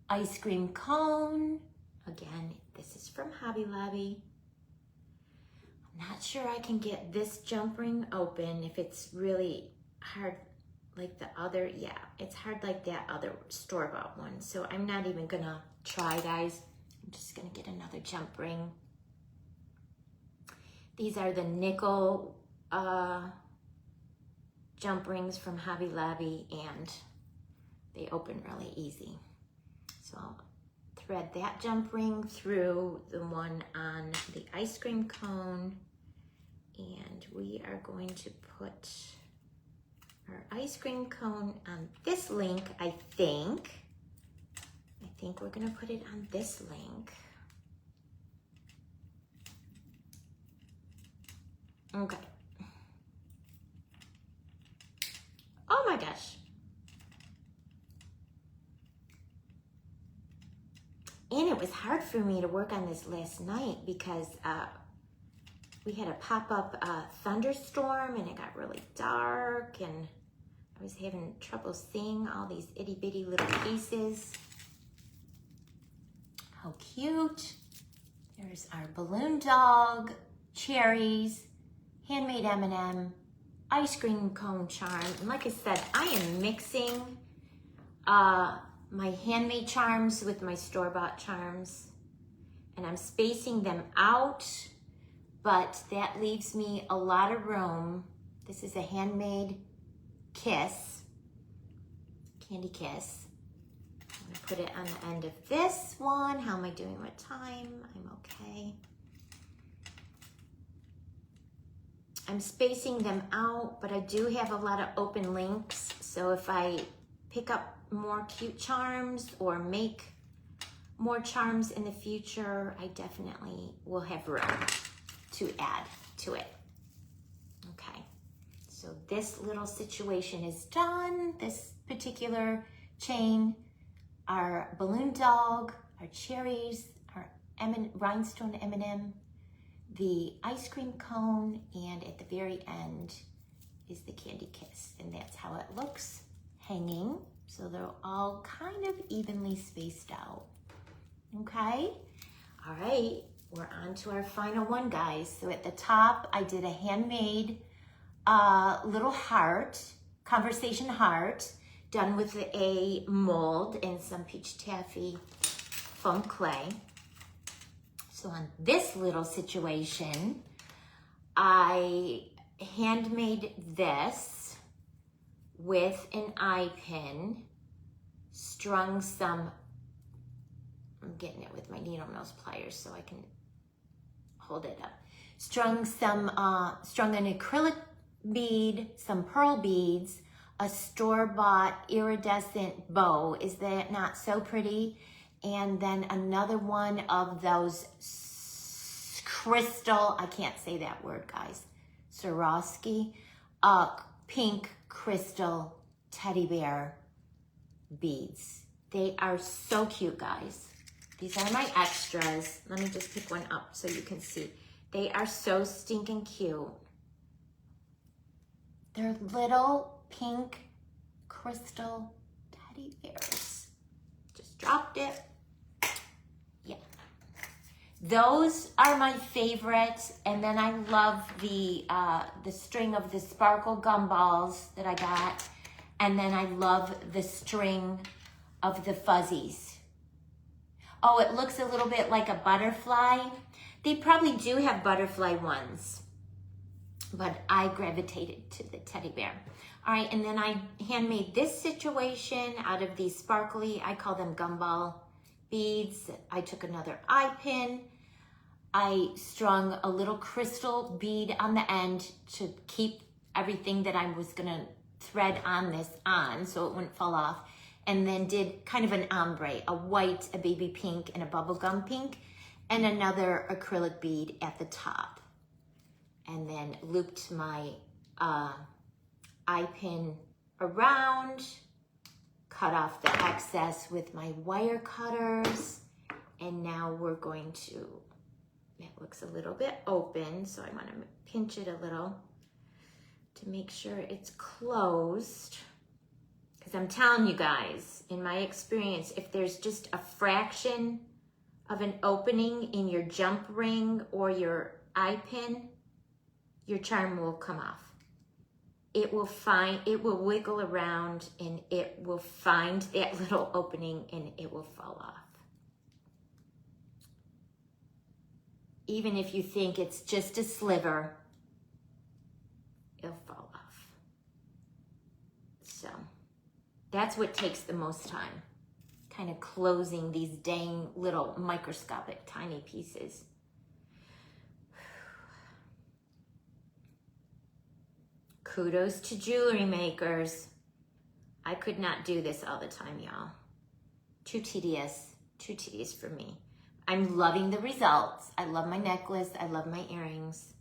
ice cream cone. Again, this is from Hobby Lobby. I'm not sure I can get this jump ring open if it's really hard like the other. Yeah, it's hard like that other store-bought one. So I'm not even gonna try, guys. I'm just gonna get another jump ring. These are the nickel jump rings from Hobby Lobby, and they open really easy. So I'll thread that jump ring through the one on the ice cream cone, and we are going to put our ice cream cone on this link. I think we're gonna put it on this link. Okay. Oh my gosh. And it was hard for me to work on this last night because we had a pop-up thunderstorm, and it got really dark, and I was having trouble seeing all these itty-bitty little pieces. How cute. There's our balloon dog, cherries, handmade M&M, ice cream cone charm. And like I said, I am mixing my handmade charms with my store-bought charms, and I'm spacing them out, but that leaves me a lot of room. This is a handmade kiss, candy kiss. I'm gonna put it on the end of this one. How am I doing with time? I'm okay. I'm spacing them out, but I do have a lot of open links. So if I pick up more cute charms or make more charms in the future, I definitely will have room to add to it. Okay, so this little situation is done. This particular chain, our balloon dog, our cherries, our rhinestone M&M, the ice cream cone, and at the very end is the candy kiss. And that's how it looks hanging. So they're all kind of evenly spaced out. Okay, all right, we're on to our final one, guys. So at the top, I did a handmade little heart, conversation heart, done with a mold and some peach taffy foam clay. So on this little situation, I handmade this with an eye pin, strung some, I'm getting it with my needle nose pliers so I can hold it up, strung an acrylic bead, some pearl beads, a store-bought iridescent bow. Is that not so pretty? And then another one of those crystal, I can't say that word, guys, Swarovski, pink crystal teddy bear beads. They are so cute, guys. These are my extras. Let me just pick one up so you can see. They are so stinking cute. They're little pink crystal teddy bears. Just dropped it. Yeah. Those are my favorites. And then I love the string of the sparkle gumballs that I got. And then I love the string of the fuzzies. Oh, it looks a little bit like a butterfly. They probably do have butterfly ones, but I gravitated to the teddy bear. All right, and then I handmade this situation out of these sparkly, I call them gumball beads. I took another eye pin. I strung a little crystal bead on the end to keep everything that I was gonna thread on this on so it wouldn't fall off. And then did kind of an ombre, a white, a baby pink, and a bubblegum pink, and another acrylic bead at the top. And then looped my eye pin around, cut off the excess with my wire cutters, and now we're going to, it looks a little bit open, so I want to pinch it a little to make sure it's closed. Because I'm telling you guys, in my experience, if there's just a fraction of an opening in your jump ring or your eye pin, your charm will come off. It will wiggle around and it will find that little opening and it will fall off. Even if you think it's just a sliver, it'll fall off. So that's what takes the most time, kind of closing these dang little microscopic tiny pieces. Kudos to jewelry makers. I could not do this all the time, y'all. Too tedious for me. I'm loving the results. I love my necklace. I love my earrings.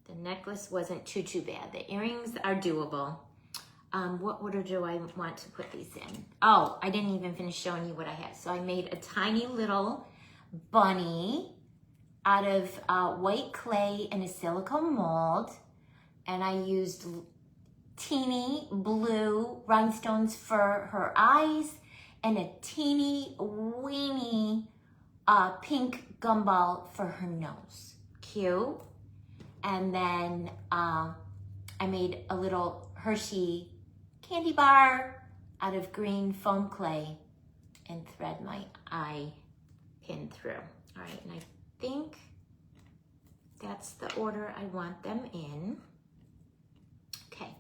The necklace wasn't too bad. The earrings are doable. What order do I want to put these in? Oh, I didn't even finish showing you what I had. So I made a tiny little bunny out of white clay in a silicone mold, and I used teeny blue rhinestones for her eyes and a teeny weeny pink gumball for her nose. Cute. And then I made a little Hershey candy bar out of green foam clay and thread my eye pin through. All right, and I think that's the order I want them in. Okay,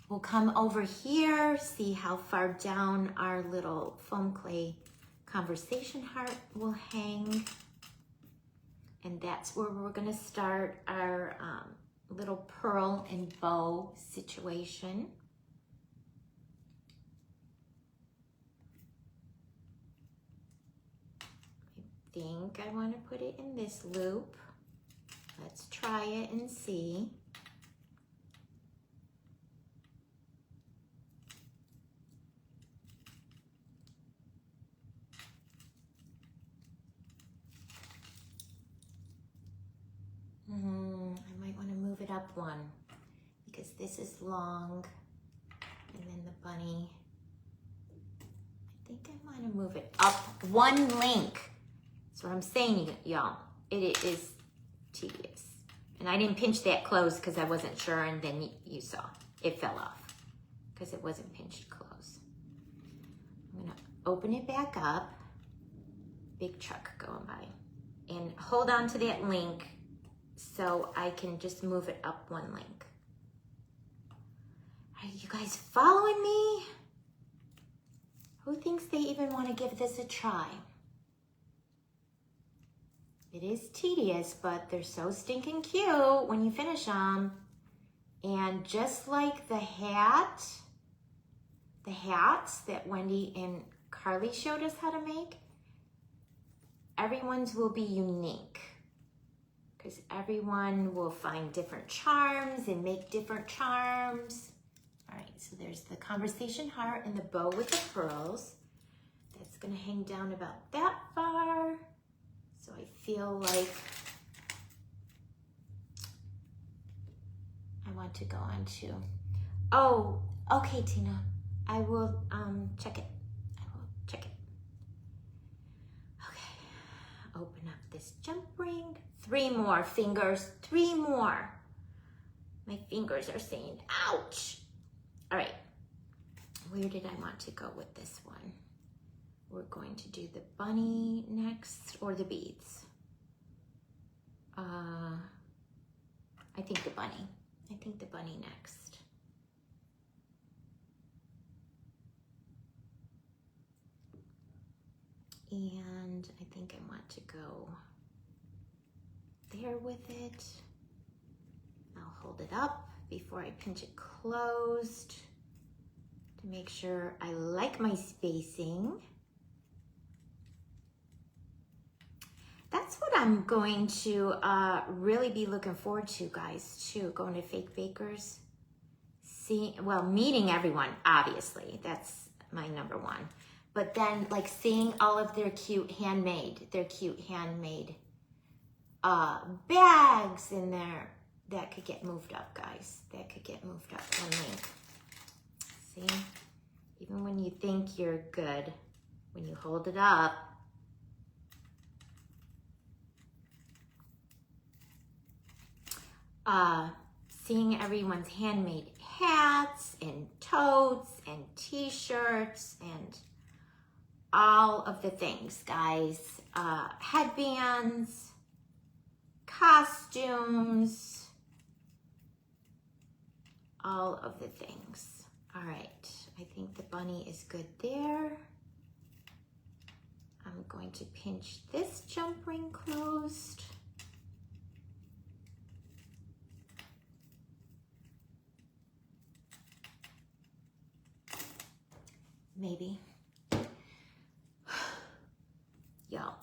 we'll come over here, see how far down our little foam clay conversation heart will hang. And that's where we're gonna start our little pearl and bow situation. I think I wanna put it in this loop. Let's try it and see. I might want to move it up one because this is long, and then the bunny, I think I want to move it up one link. That's what I'm saying, y'all. It is tedious. And I didn't pinch that close because I wasn't sure, and then you saw it fell off because it wasn't pinched close. I'm going to open it back up. Big truck going by. And hold on to that link so I can just move it up one link. Are you guys following me? Who thinks they even want to give this a try? It is tedious, but they're so stinking cute when you finish them. And just like the hats that Wendy and Carly showed us how to make, everyone's will be unique, because everyone will find different charms and make different charms. All right, so there's the conversation heart and the bow with the pearls. That's gonna hang down about that far. So I feel like I want to go on to, oh, okay, Tina, I will check it. I will check it. Okay, open up this jump ring, 3 more fingers, 3 more. My fingers are saying, ouch. All right, where did I want to go with this one? We're going to do the bunny next, or the beads. I think the bunny. I think the bunny next. And I think I want to go there with it. I'll hold it up before I pinch it closed to make sure I like my spacing. That's what I'm going to really be looking forward to, guys, too, going to Fake Bakers. Meeting everyone, obviously, that's my number one. But then, like, seeing all of their cute handmade bags in there. That could get moved up, guys. That could get moved up one link. See? Even when you think you're good, when you hold it up, seeing everyone's handmade hats and totes and t-shirts and all of the things, guys. Headbands, costumes, all of the things. All right, I think the bunny is good there. I'm going to pinch this jump ring closed. Maybe. Y'all.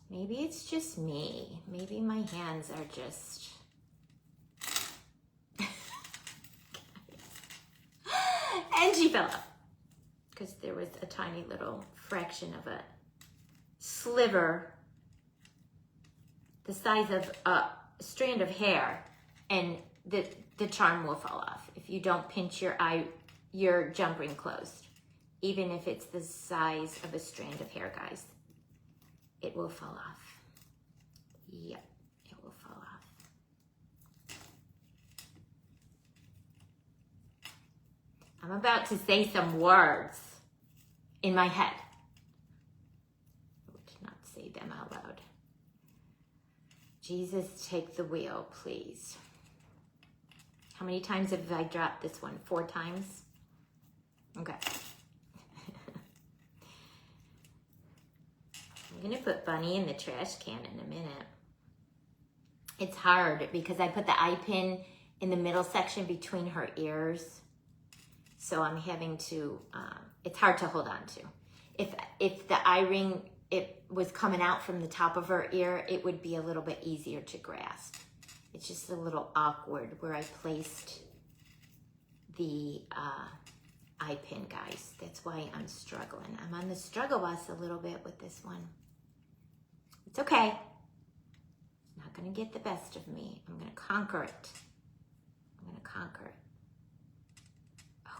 Maybe it's just me. Maybe my hands are just... And she fell off. Because there was a tiny little fraction of a sliver the size of a strand of hair, and the charm will fall off if you don't pinch your jump ring closed. Even if it's the size of a strand of hair, guys, it will fall off. Yep, it will fall off. I'm about to say some words in my head. I would not say them out loud. Jesus, take the wheel, please. How many times have I dropped this one? 4 times? Okay. I'm gonna put Bunny in the trash can in a minute. It's hard because I put the eye pin in the middle section between her ears. So I'm having to, it's hard to hold on to. If the eye ring, it was coming out from the top of her ear, it would be a little bit easier to grasp. It's just a little awkward where I placed the eye pin, guys. That's why I'm struggling. I'm on the struggle bus a little bit with this one. It's okay. It's not gonna get the best of me. I'm gonna conquer it. I'm gonna conquer it.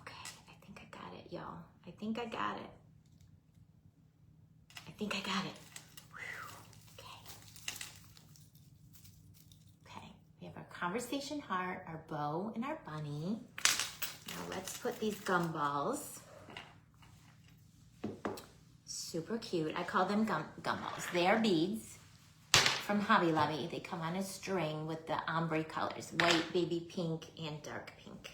Okay, I think I got it, y'all. I think I got it. I think I got it. Whew. Okay, we have our conversation heart, our bow, and our bunny. Now let's put these gumballs. Super cute. I call them gumballs. They are beads from Hobby Lobby. They come on a string with the ombre colors, white, baby pink, and dark pink.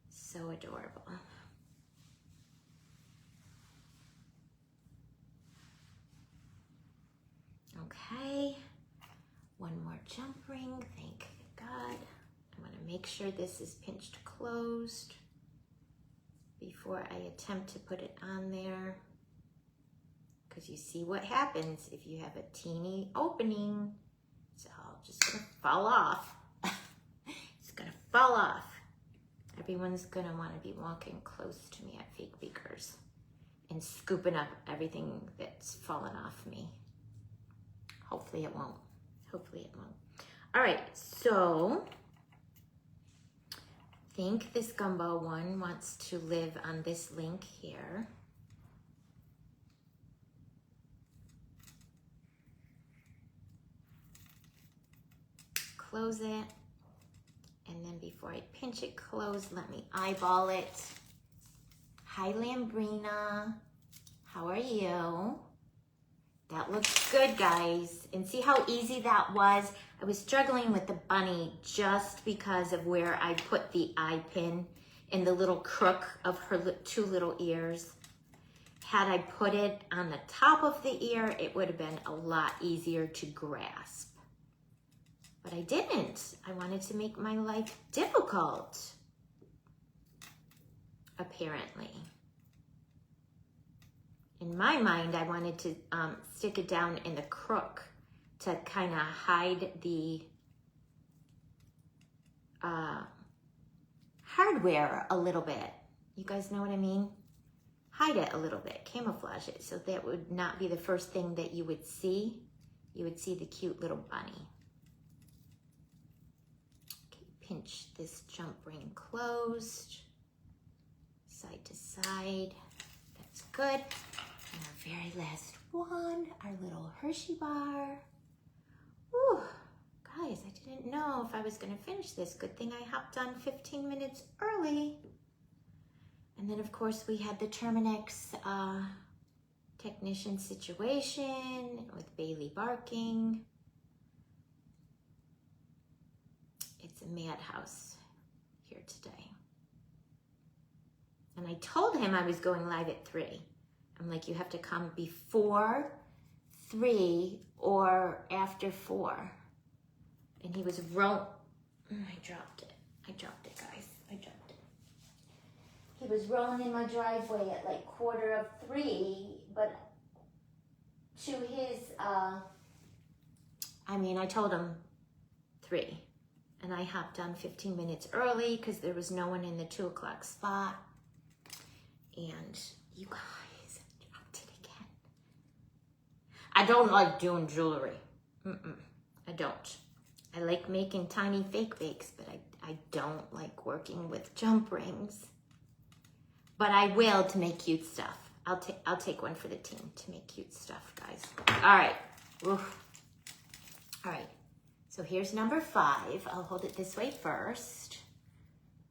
So adorable. Okay, one more jump ring, thank God. I'm gonna make sure this is pinched closed before I attempt to put it on there. Because you see what happens if you have a teeny opening. It's all just gonna fall off. It's gonna fall off. Everyone's gonna wanna be walking close to me at Fake Bakers and scooping up everything that's fallen off me. Hopefully it won't. Hopefully it won't. All right, so I think this gumbo one wants to live on this link here. close it. And then before I pinch it closed, let me eyeball it. Hi, Lambrina. How are you? That looks good, guys. And see how easy that was? I was struggling with the bunny just because of where I put the eye pin in the little crook of her two little ears. Had I put it on the top of the ear, it would have been a lot easier to grasp. But I didn't. I wanted to make my life difficult, apparently. In my mind, I wanted to stick it down in the crook to kind of hide the hardware a little bit. You guys know what I mean? Hide it a little bit, camouflage it, so that would not be the first thing that you would see. You would see the cute little bunny. Okay, pinch this jump ring closed, side to side. That's good. And our very last one, our little Hershey bar. Whew, guys, I didn't know if I was gonna finish this. Good thing I hopped on 15 minutes early. And then of course we had the Terminix technician situation with Bailey barking. It's a madhouse here today. And I told him I was going live at 3. I'm like, you have to come before 3 or after 4. And he was I dropped it. I dropped it, guys. I dropped it. He was rolling in my driveway at like 2:45, but to his, I told him 3. And I hopped on 15 minutes early because there was no one in the 2 o'clock spot. And you guys, I don't like doing jewelry. I don't. I like making tiny fake bakes, but I don't like working with jump rings. But I will to make cute stuff. I'll take one for the team to make cute stuff, guys. All right. Oof. All right. So here's number 5. I'll hold it this way first.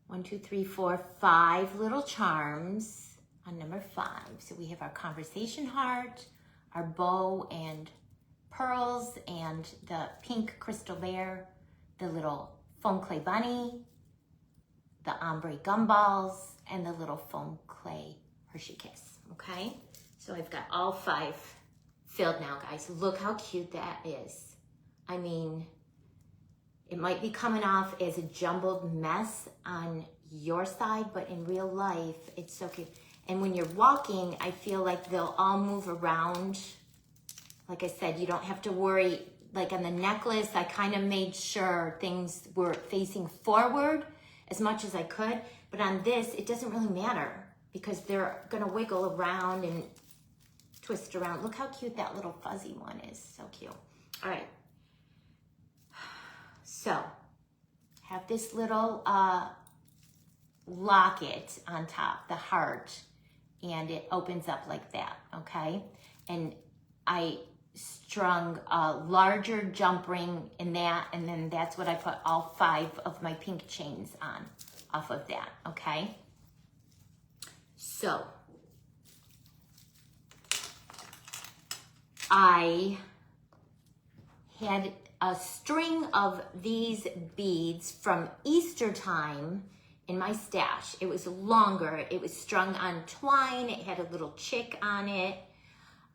1, 2, 3, 4, 5 little charms on number 5. So we have our conversation heart, our bow and pearls, and the pink crystal bear, the little foam clay bunny, the ombre gumballs, and the little foam clay Hershey Kiss, okay? So I've got all 5 filled now, guys. Look how cute that is. I mean, it might be coming off as a jumbled mess on your side, but in real life, it's so cute. And when you're walking, I feel like they'll all move around. Like I said, you don't have to worry. Like on the necklace, I kind of made sure things were facing forward as much as I could. But on this, it doesn't really matter because they're gonna wiggle around and twist around. Look how cute that little fuzzy one is. So cute. All right. So, have this little locket on top, the heart, and it opens up like that, okay? And I strung a larger jump ring in that, and then that's what I put all 5 of my pink chains on, off of that, okay? So, I had a string of these beads from Easter time in my stash. It was longer. It was strung on twine. It had a little chick on it.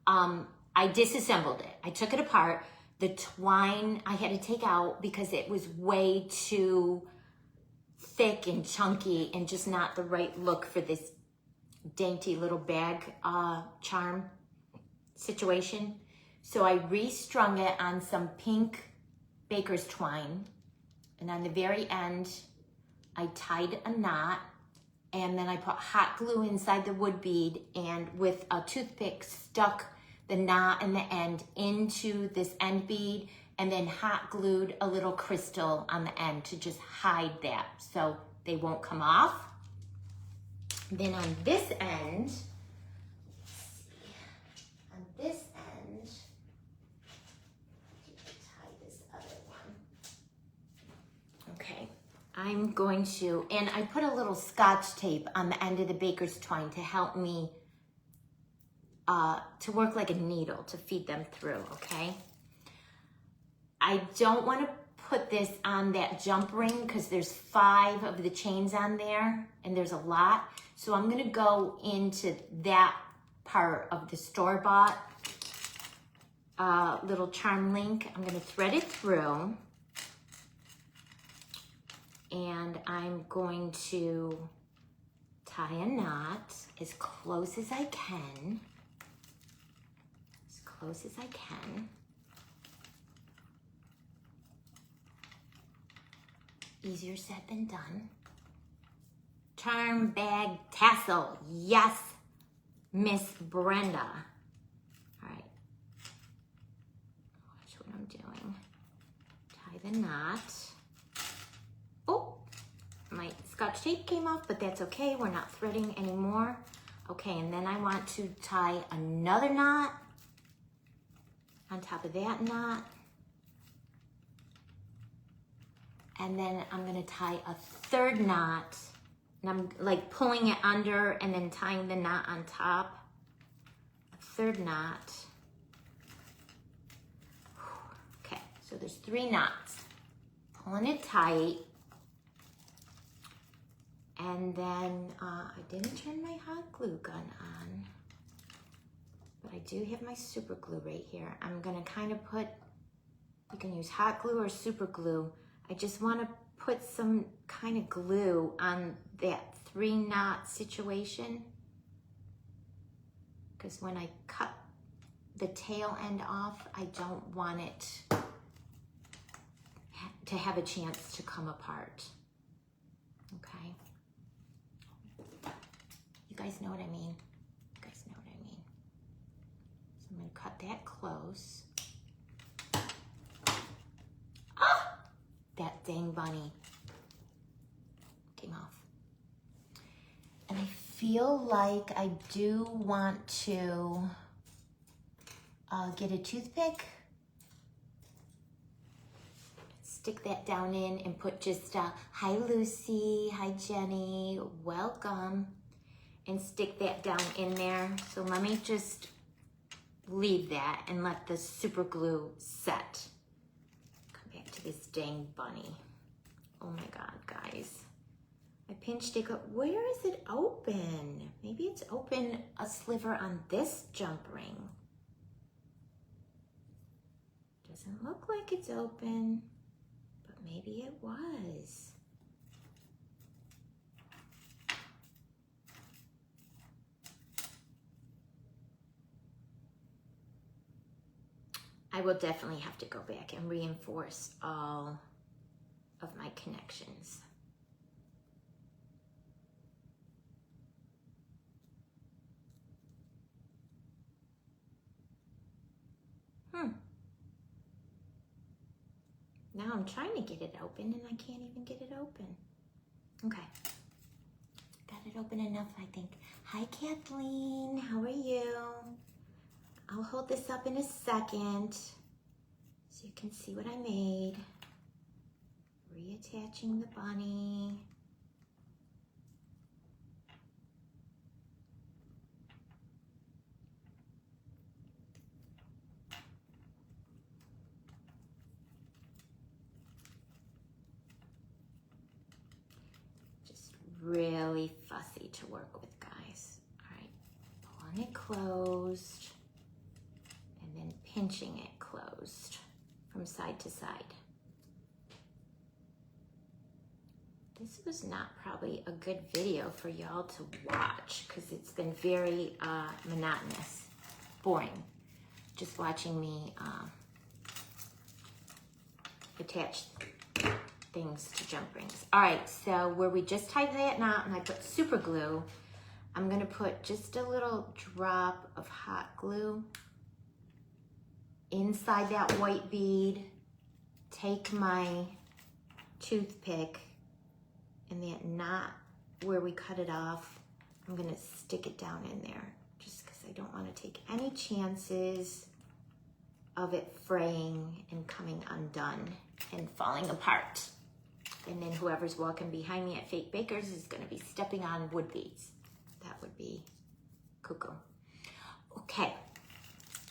I disassembled it. I took it apart. The twine I had to take out because it was way too thick and chunky and just not the right look for this dainty little bag charm situation. So I restrung it on some pink baker's twine, and on the very end I tied a knot, and then I put hot glue inside the wood bead, and with a toothpick stuck the knot and the end into this end bead, and then hot glued a little crystal on the end to just hide that so they won't come off. Then on this end, I'm going to, and I put a little Scotch tape on the end of the baker's twine to help me to work like a needle to feed them through, okay? I don't want to put this on that jump ring because there's 5 of the chains on there and there's a lot. So I'm going to go into that part of the store-bought little charm link. I'm going to thread it through and I'm going to tie a knot as close as I can. As close as I can. Easier said than done. Charm bag tassel. Yes, Miss Brenda. All right. Watch what I'm doing. Tie the knot. Oh, my Scotch tape came off, but that's okay. We're not threading anymore. Okay, and then I want to tie another knot on top of that knot. And then I'm gonna tie a 3rd knot, and I'm like pulling it under and then tying the knot on top. A 3rd knot. Okay, so there's 3 knots. Pulling it tight. And then I didn't turn my hot glue gun on, but I do have my super glue right here. I'm gonna kind of put, you can use hot glue or super glue. I just want to put some kind of glue on that 3-knot situation, because when I cut the tail end off, I don't want it to have a chance to come apart. Okay? You guys know what I mean? You guys know what I mean? So I'm going to cut that close. That dang bunny came off. And I feel like I do want to get a toothpick, stick that down in and put just hi Lucy, hi Jenny, welcome, and stick that down in there. So let me just leave that and let the super glue set. To this dang bunny. Oh my God, guys. I pinched it. Where is it open? Maybe it's open a sliver on this jump ring. Doesn't look like it's open, but maybe it was. I will definitely have to go back and reinforce all of my connections. Now I'm trying to get it open and I can't even get it open. Okay. Got it open enough, I think. Hi, Kathleen. How are you? I'll hold this up in a second so you can see what I made. Reattaching the bunny. Just really fussy to work with, guys. All right, pulling it closed. And then pinching it closed from side to side. This was not probably a good video for y'all to watch because it's been very monotonous, boring, just watching me attach things to jump rings. All right, so where we just tied that knot and I put super glue, I'm gonna put just a little drop of hot glue inside that white bead, take my toothpick and that knot where we cut it off, I'm gonna stick it down in there just because I don't want to take any chances of it fraying and coming undone and falling apart. And then whoever's walking behind me at Fake Bakers is gonna be stepping on wood beads. That would be cuckoo. Okay,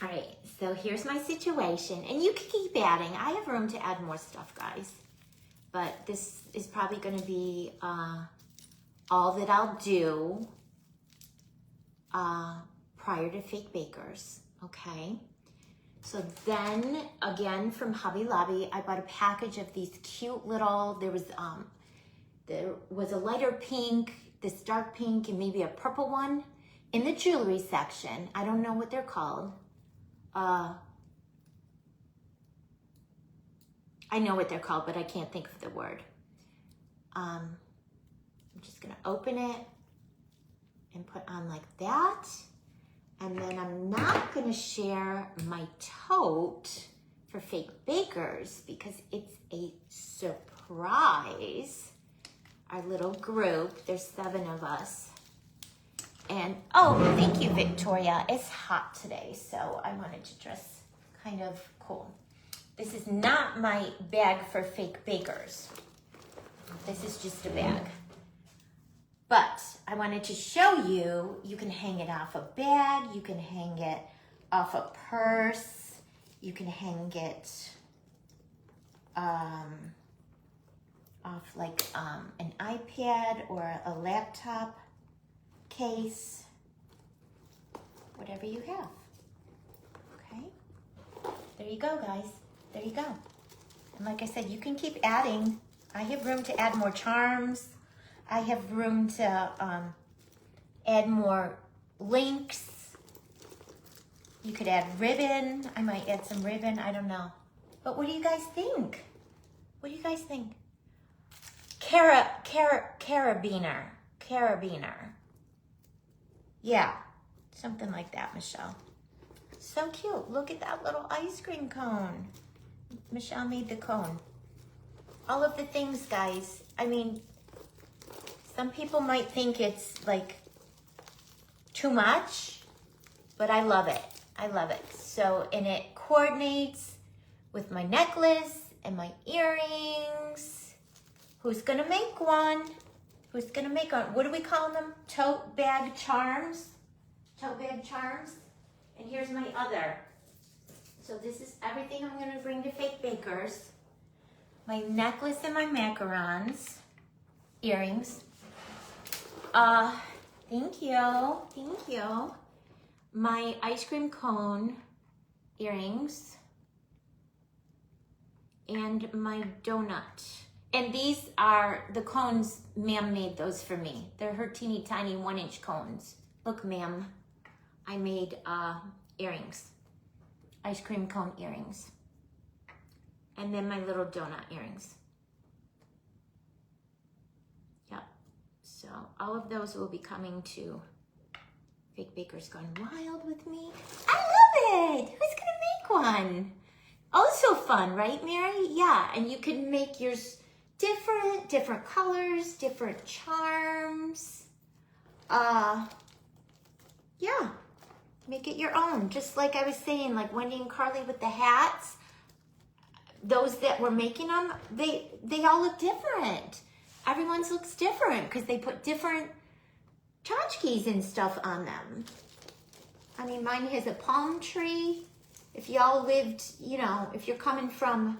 all right, so here's my situation. And you can keep adding. I have room to add more stuff, guys. But this is probably gonna be all that I'll do prior to Fake Bakers, okay? So then, again, from Hobby Lobby, I bought a package of these cute little, there was a lighter pink, this dark pink, and maybe a purple one in the jewelry section. I don't know what they're called. I know what they're called, but I can't think of the word. I'm just gonna open it and put on like that. And then I'm not gonna share my tote for Fake Bakers because it's a surprise. Our little group, there's 7 of us. And, oh, thank you, Victoria. It's hot today, so I wanted to dress kind of cool. This is not my bag for Fake Bakers. This is just a bag. But I wanted to show you, you can hang it off a bag, you can hang it off a purse, you can hang it off like an iPad or a laptop case, whatever you have. Okay, there you go, guys. There you go. And like I said, you can keep adding. I have room to add more charms. I have room to add more links. You could add ribbon. I might add some ribbon. I don't know. But what do you guys think? What do you guys think? Carabiner. Yeah, something like that, Michelle. So cute. Look at that little ice cream cone. Michelle made the cone. All of the things, guys. I mean, some people might think it's like too much, but I love it. I love it. So, and it coordinates with my necklace and my earrings. Who's gonna make one? Who's gonna make one? What do we call them? Tote bag charms. Tote bag charms. And here's my other. So this is everything I'm gonna bring to Fake Bakers. My necklace and my macarons. Earrings. Thank you. Thank you. My ice cream cone earrings. And my donut. And these are the cones, ma'am made those for me. They're her teeny tiny 1-inch cones. Look, ma'am, I made earrings. Ice cream cone earrings. And then my little donut earrings. Yep. So all of those will be coming to Fake Bakers Gone Wild with me. I love it. Who's gonna make one? Oh, so fun, right, Mary? Yeah, and you can make yours different colors, different charms. Yeah, make it your own. Just like I was saying, like Wendy and Carly with the hats, those that were making them, they all look different. Everyone's looks different because they put different tchotchkes and stuff on them. I mean, mine has a palm tree. If y'all lived, you know, if you're coming from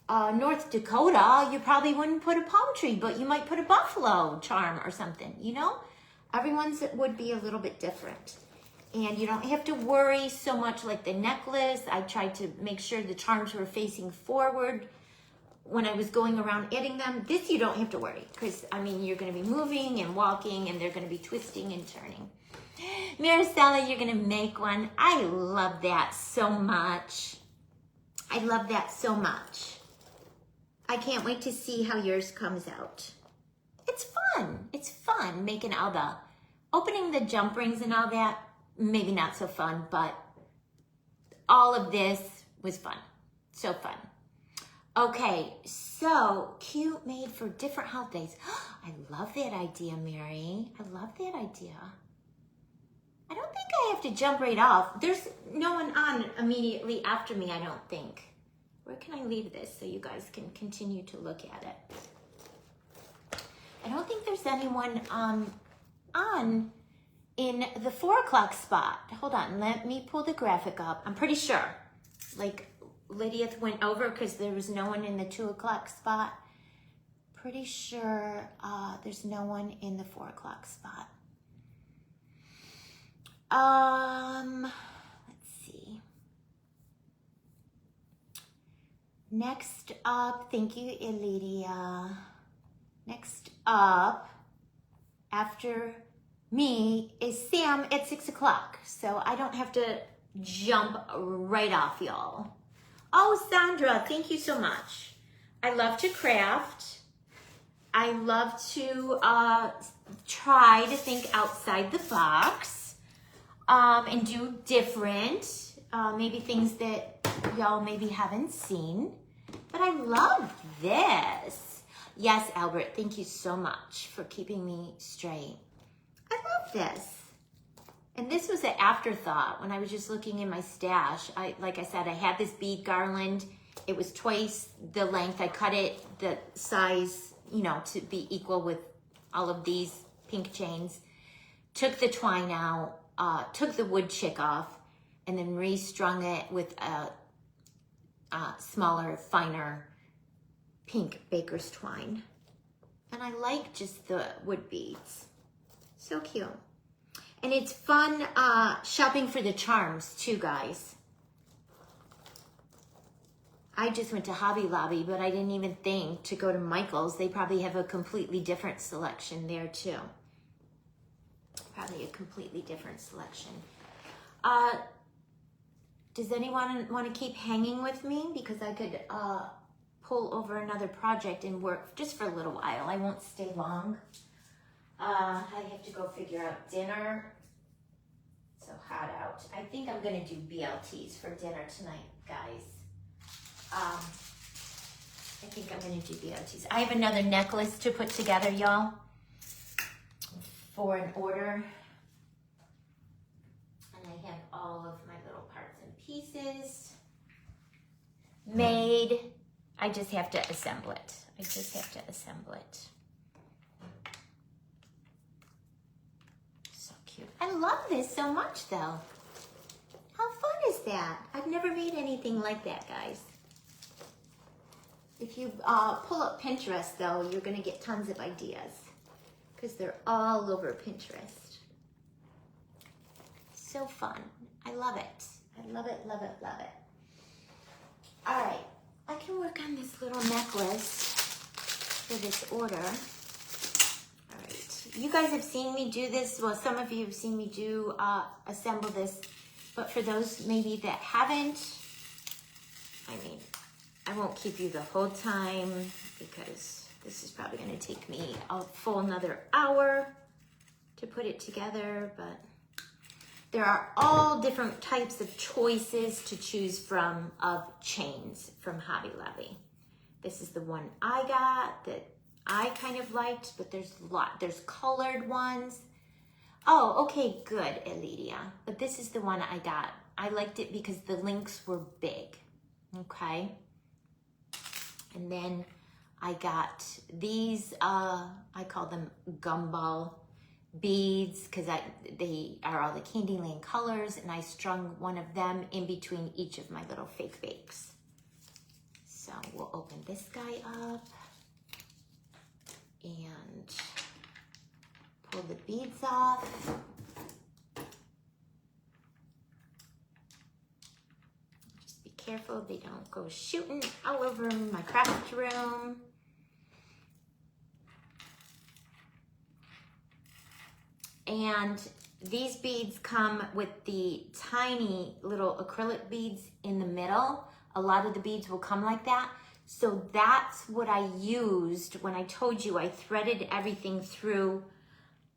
North Dakota, you probably wouldn't put a palm tree, but you might put a buffalo charm or something, you know? Everyone's would be a little bit different. And you don't have to worry so much like the necklace. I tried to make sure the charms were facing forward when I was going around adding them. This you don't have to worry because, I mean, you're going to be moving and walking and they're going to be twisting and turning. Maricela, you're going to make one. I love that so much. I love that so much. I can't wait to see how yours comes out. It's fun. It's fun making all the, opening the jump rings and all that, maybe not so fun, but all of this was fun. So fun. Okay, so cute made for different holidays. I love that idea, Mary. I love that idea. I don't think I have to jump right off. There's no one on immediately after me, I don't think. Where can I leave this so you guys can continue to look at it? I don't think there's anyone on in the 4 o'clock spot. Hold on, let me pull the graphic up. I'm pretty sure, like Lydia went over because there was no one in the 2 o'clock spot. Pretty sure there's no one in the 4 o'clock spot. Let's see. Next up, thank you, Lydia. Next up, after me, is Sam at 6 o'clock. So I don't have to jump right off, y'all. Oh, Sandra, thank you so much. I love to craft. I love to try to think outside the box and do different, maybe things that y'all maybe haven't seen. But I love this. Yes, Albert, thank you so much for keeping me straight. I love this. And this was an afterthought when I was just looking in my stash. Like I said, I had this bead garland. It was twice the length. I cut it the size, you know, to be equal with all of these pink chains. Took the twine out, took the wood chick off, and then restrung it with a smaller, finer pink baker's twine. And I like just the wood beads. So cute. And it's fun shopping for the charms too, guys. I just went to Hobby Lobby, but I didn't even think to go to Michael's. They probably have a completely different selection there too. Probably a completely different selection. Does anyone want to keep hanging with me? Because I could pull over another project and work just for a little while. I won't stay long. I have to go figure out dinner. It's so hot out. I think I'm gonna do BLTs for dinner tonight, guys. I think I'm gonna do BLTs. I have another necklace to put together, y'all, for an order. And I have all of my little parts and pieces made. I just have to assemble it. Cute. I love this so much though. How fun is that? I've never made anything like that, guys. If you pull up Pinterest though, you're gonna get tons of ideas because they're all over Pinterest. So fun. I love it. I love it, love it, love it. All right, I can work on this little necklace for this order. You guys have seen me do this. Well, some of you have seen me do assemble this, but for those maybe that haven't, I mean, I won't keep you the whole time because this is probably going to take me a full another hour to put it together, but there are all different types of choices to choose from of chains from Hobby Lobby. This is the one I got that I kind of liked, but there's a lot. There's colored ones. Oh, okay, good, Elidia. But this is the one I got. I liked it because the links were big, okay? And then I got these, I call them gumball beads because they are all the Candyland colors, and I strung one of them in between each of my little fake bakes. So we'll open this guy up and pull the beads off. Just be careful they don't go shooting all over my craft room. And these beads come with the tiny little acrylic beads in the middle. A lot of the beads will come like that. So that's what I used when I told you I threaded everything through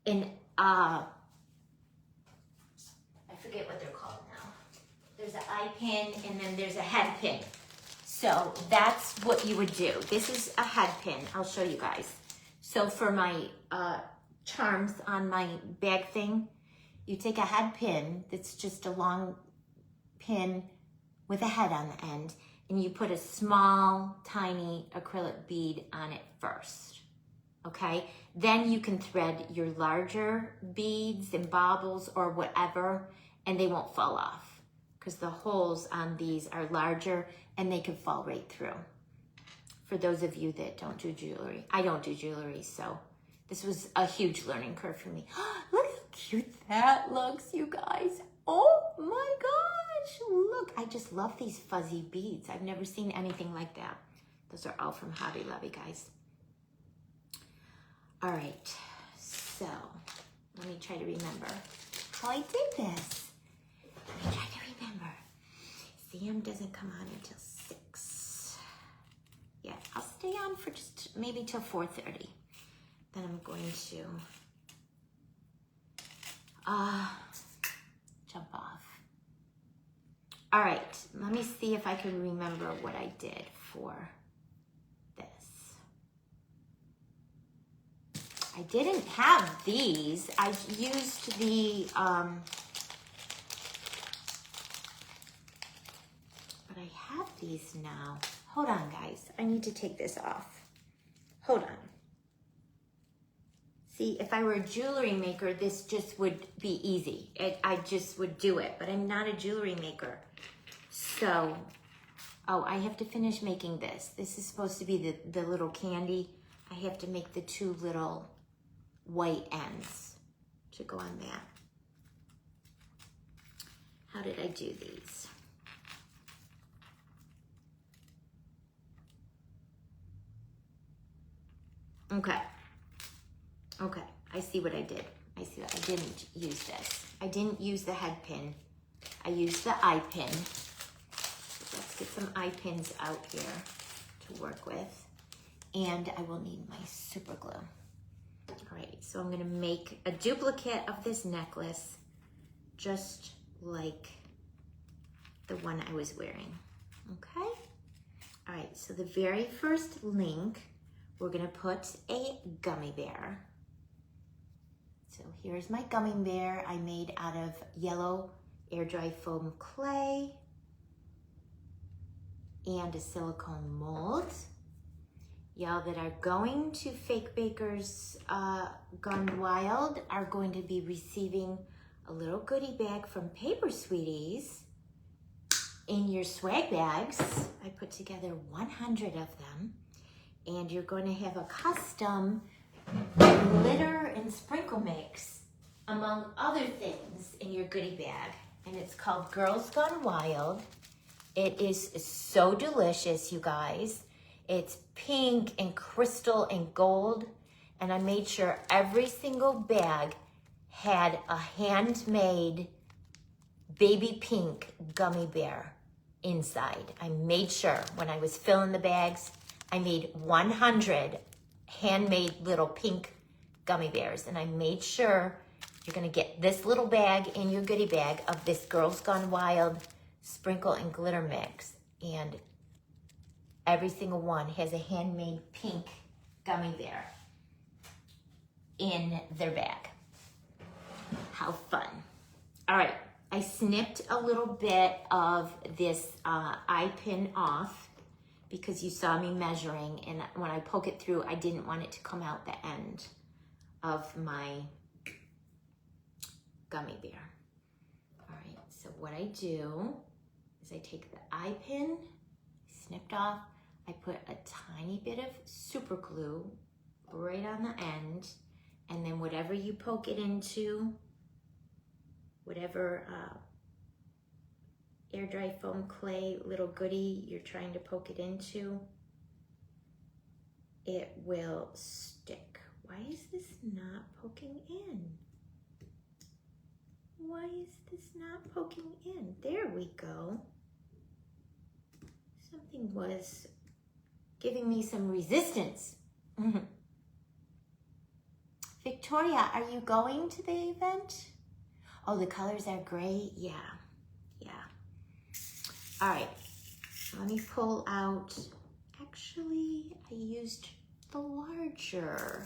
an, I forget what they're called now. There's an eye pin and then there's a head pin. So that's what you would do. This is a head pin. I'll show you guys. So for my charms on my bag thing, you take a head pin that's just a long pin with a head on the end, and you put a small, tiny acrylic bead on it first, okay? Then you can thread your larger beads and baubles or whatever, and they won't fall off because the holes on these are larger and they can fall right through. For those of you that don't do jewelry, I don't do jewelry, so this was a huge learning curve for me. Look how cute that looks, you guys. Oh my gosh, look. I just love these fuzzy beads. I've never seen anything like that. Those are all from Hobby Lobby, guys. All right, so let me try to remember how I did this. Let me try to remember. Sam doesn't come on until 6. Yeah, I'll stay on for just maybe till 4:30. Then I'm going to jump off. All right, let me see if I can remember what I did for this. I didn't have these. I used the, but I have these now. Hold on, guys. I need to take this off. Hold on. See, if I were a jewelry maker, this just would be easy. I just would do it, but I'm not a jewelry maker. So, oh, I have to finish making this. This is supposed to be the little candy. I have to make the 2 little white ends to go on that. How did I do these? Okay. Okay, I see what I did. I see that I didn't use this. I didn't use the head pin. I used the eye pin. Let's get some eye pins out here to work with. And I will need my super glue. All right, so I'm gonna make a duplicate of this necklace just like the one I was wearing, okay? All right, so the very first link, we're gonna put a gummy bear. So here's my gummy bear I made out of yellow air dry foam clay and a silicone mold. Y'all that are going to Fake Bakers Gone Wild are going to be receiving a little goodie bag from Paper Sweeties in your swag bags. I put together 100 of them, and you're going to have a custom glitter and sprinkle mix, among other things, in your goodie bag. And it's called Girls Gone Wild. It is so delicious, you guys. It's pink and crystal and gold. And I made sure every single bag had a handmade baby pink gummy bear inside. I made sure when I was filling the bags, I made 100 handmade little pink gummy bears. And I made sure you're gonna get this little bag in your goodie bag of this Girls Gone Wild sprinkle and glitter mix. And every single one has a handmade pink gummy bear in their bag. How fun. All right, I snipped a little bit of this eye pin off because you saw me measuring, and when I poke it through, I didn't want it to come out the end of my gummy bear. All right, so what I do is I take the eye pin, snipped off, I put a tiny bit of super glue right on the end, and then whatever you poke it into, whatever air dry foam clay little goodie you're trying to poke it into, it will stick. Why is this not poking in? Why is this not poking in? There we go. Something was giving me some resistance. Victoria, are you going to the event? Oh, the colors are great. Yeah. All right, let me pull out. Actually, I used the larger.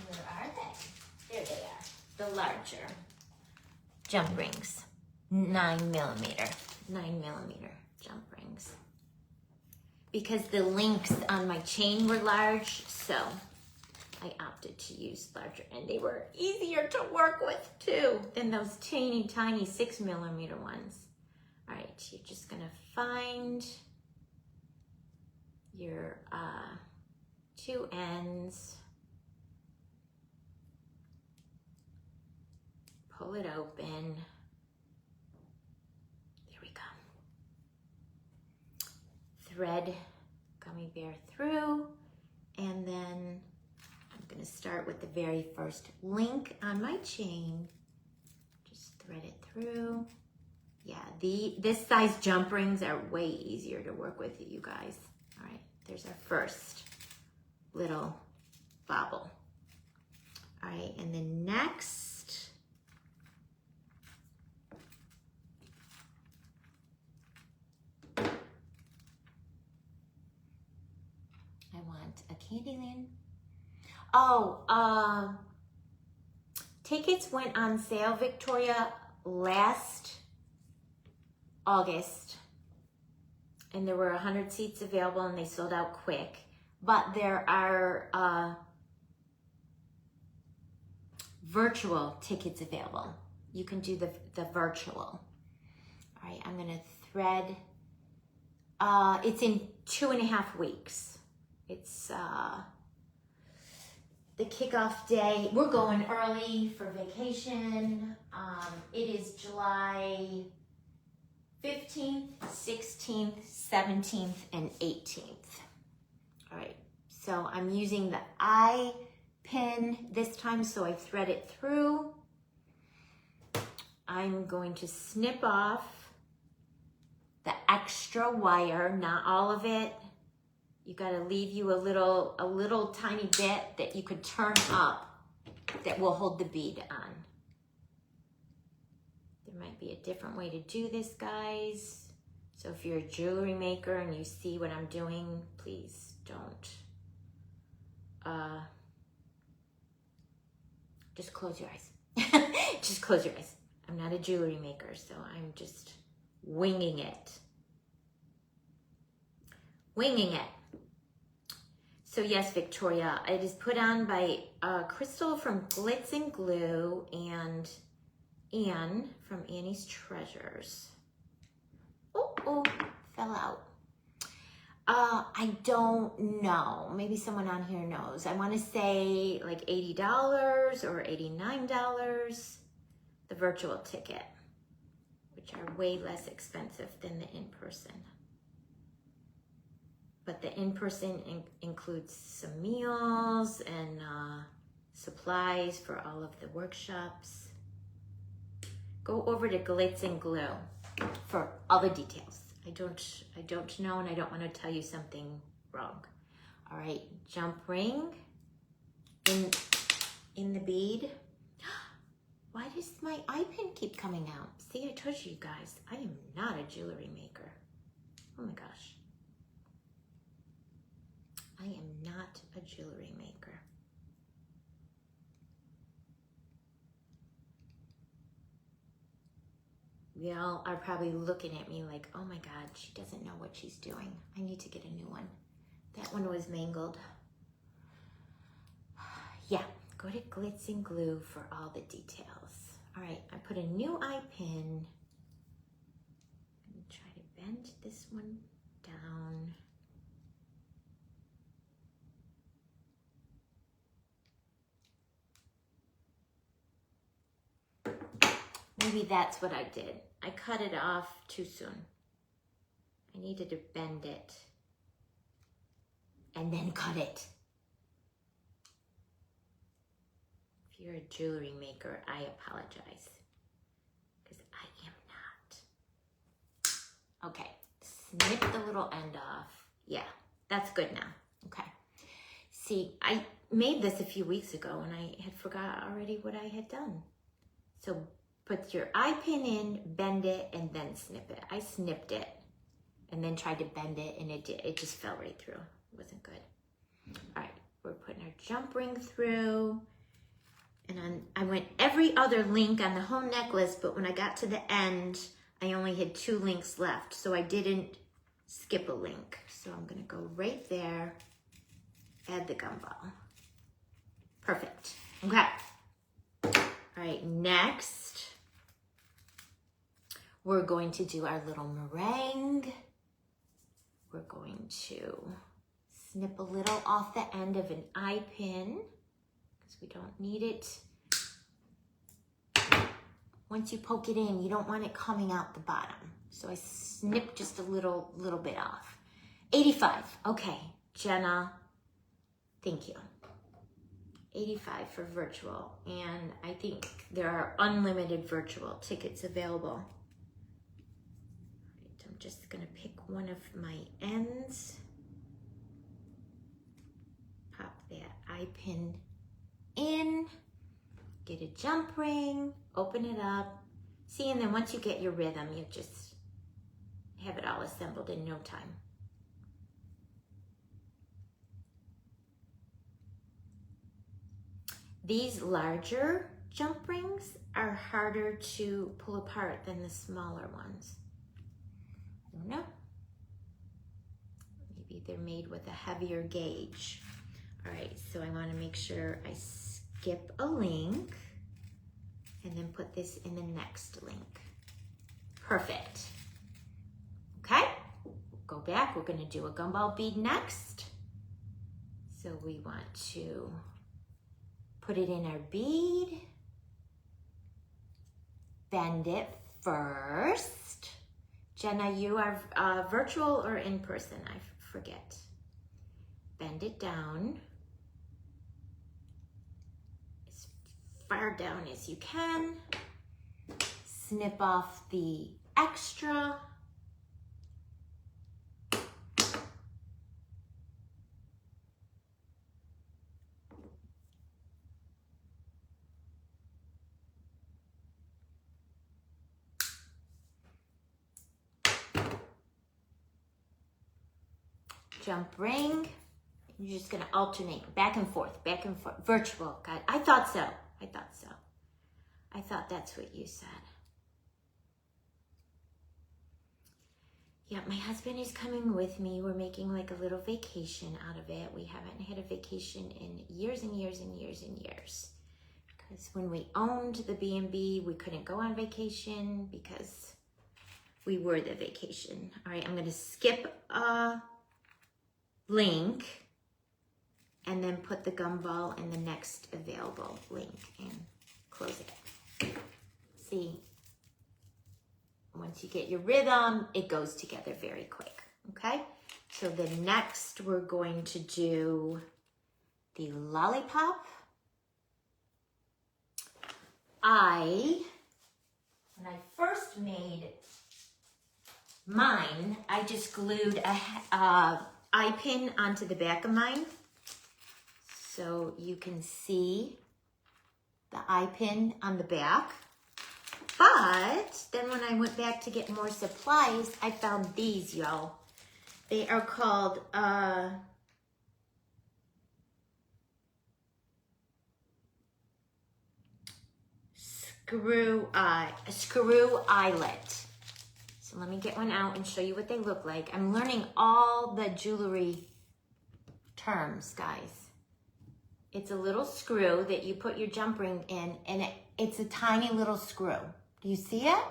Where are they? There they are. jump rings, 9mm jump rings. Because the links on my chain were large, so I opted to use larger, and they were easier to work with too than those teeny tiny 6mm ones. All right, you're just gonna find your two ends, pull it open. There we go. Thread gummy bear through, and then I'm gonna start with the very first link on my chain. Just thread it through. Yeah, this size jump rings are way easier to work with, you guys. All right, there's our first little bobble. All right, and then next, I want a candyland. Oh, tickets went on sale, Victoria, last August, and there were 100 seats available, and they sold out quick. But there are virtual tickets available. You can do the virtual. All right, I'm gonna thread. It's in 2.5 weeks. It's the kickoff day. We're going early for vacation. It is July 15th, 16th, 17th, and 18th. All right, so I'm using the eye pin this time, so I thread it through. I'm going to snip off the extra wire, not all of it. You gotta leave you a little tiny bit that you could turn up that will hold the bead on. There might be a different way to do this, guys. So if you're a jewelry maker and you see what I'm doing, please don't. Just close your eyes. Just close your eyes. I'm not a jewelry maker, so I'm just winging it. Winging it. So yes, Victoria, it is put on by Crystal from Glitz and Glue and Anne from Annie's Treasures. Oh, fell out. I don't know. Maybe someone on here knows. I want to say like $80 or $89, the virtual ticket, which are way less expensive than the in-person. But the in-person includes some meals and supplies for all of the workshops. Go over to Glitz and Glue for all the details. I don't know, and I don't want to tell you something wrong. All right, jump ring in the bead. Why does my eye pin keep coming out? See, I told you guys, I am not a jewelry maker. Oh my gosh. I am not a jewelry maker. Y'all are probably looking at me like, oh my God, she doesn't know what she's doing. I need to get a new one. That one was mangled. Yeah, go to Glitz and Glue for all the details. All right, I put a new eye pin. I'm gonna try to bend this one down. Maybe that's what I did. I cut it off too soon. I needed to bend it and then cut it. If you're a jewelry maker, I apologize, because I am not. Okay, snip the little end off. Yeah, that's good now. Okay. See, I made this a few weeks ago and I had forgot already what I had done. So put your eye pin in, bend it, and then snip it. I snipped it and then tried to bend it, and it just fell right through. It wasn't good. All right, we're putting our jump ring through, And I went every other link on the whole necklace, but when I got to the end, I only had 2 links left, so I didn't skip a link. So I'm gonna go right there, add the gumball. Perfect, okay. All right, next, we're going to do our little meringue. We're going to snip a little off the end of an eye pin, because we don't need it. Once you poke it in, you don't want it coming out the bottom. So I snip just a little bit off. 85, okay, Jenna, thank you. 85 for virtual, and I think there are unlimited virtual tickets available. Right, I'm just gonna pick one of my ends, pop that eye pin in, get a jump ring, open it up. See, and then once you get your rhythm, you just have it all assembled in no time. These larger jump rings are harder to pull apart than the smaller ones. I don't know. Maybe they're made with a heavier gauge. All right, so I want to make sure I skip a link and then put this in the next link. Perfect. Okay, go back. We're going to do a gumball bead next. So we want to put it in our bead, bend it first. Jenna, you are virtual or in person? I forget. Bend it down as far down as you can. Snip off the extra. Jump ring. You're just gonna alternate back and forth, virtual. God, I thought so. I thought that's what you said. Yeah, my husband is coming with me. We're making like a little vacation out of it. We haven't had a vacation in years and years and years and years. Because when we owned the B&B, we couldn't go on vacation because we were the vacation. All right, I'm gonna skip a link and then put the gumball in the next available link and close it. See, once you get your rhythm, it goes together very quick, okay? So the next we're going to do the lollipop. When I first made mine, I just glued a eye pin onto the back of mine. So you can see the eye pin on the back. But then when I went back to get more supplies, I found these, y'all. They are called screw eyelet. So let me get one out and show you what they look like. I'm learning all the jewelry terms, guys. It's a little screw that you put your jump ring in, and it's a tiny little screw. Do you see it?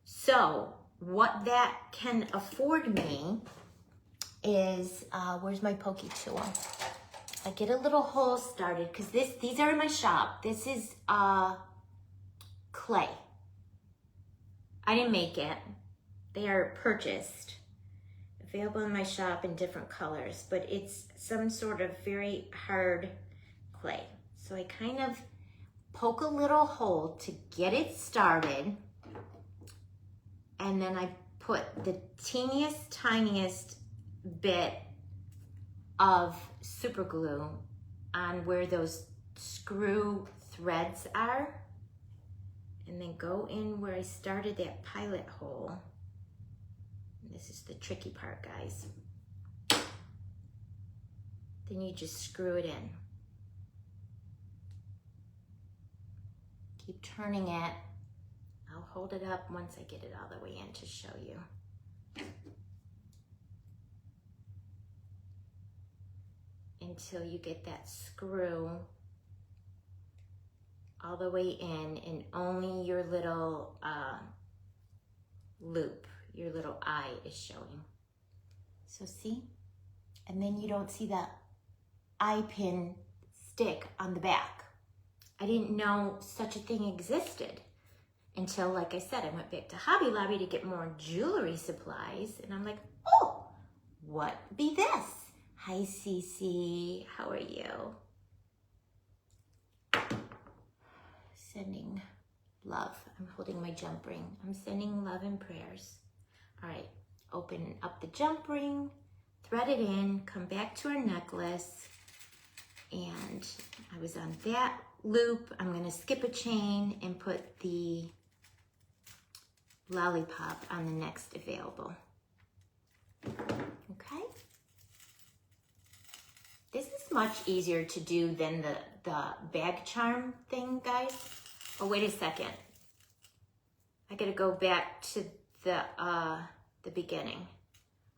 So what that can afford me is, where's my pokey tool? I get a little hole started, because these are in my shop. This is clay. I didn't make it. They are purchased. Available in my shop in different colors, but it's some sort of very hard clay. So I kind of poke a little hole to get it started, and then I put the teeniest, tiniest bit of super glue on where those screw threads are, and then go in where I started that pilot hole. And this is the tricky part, guys. Then you just screw it in. Keep turning it. I'll hold it up once I get it all the way in to show you. Until you get that screw all the way in and only your little loop, your little eye is showing. So see? And then you don't see that eye pin stick on the back. I didn't know such a thing existed until, like I said, I went back to Hobby Lobby to get more jewelry supplies, and I'm like, oh, what be this? Hi, Cece, how are you? Sending love. I'm holding my jump ring. I'm sending love and prayers. All right, open up the jump ring, thread it in, come back to our necklace, and I was on that loop. I'm gonna skip a chain and put the lollipop on the next available. Okay? This is much easier to do than the bag charm thing, guys. Oh, wait a second. I gotta go back to the beginning.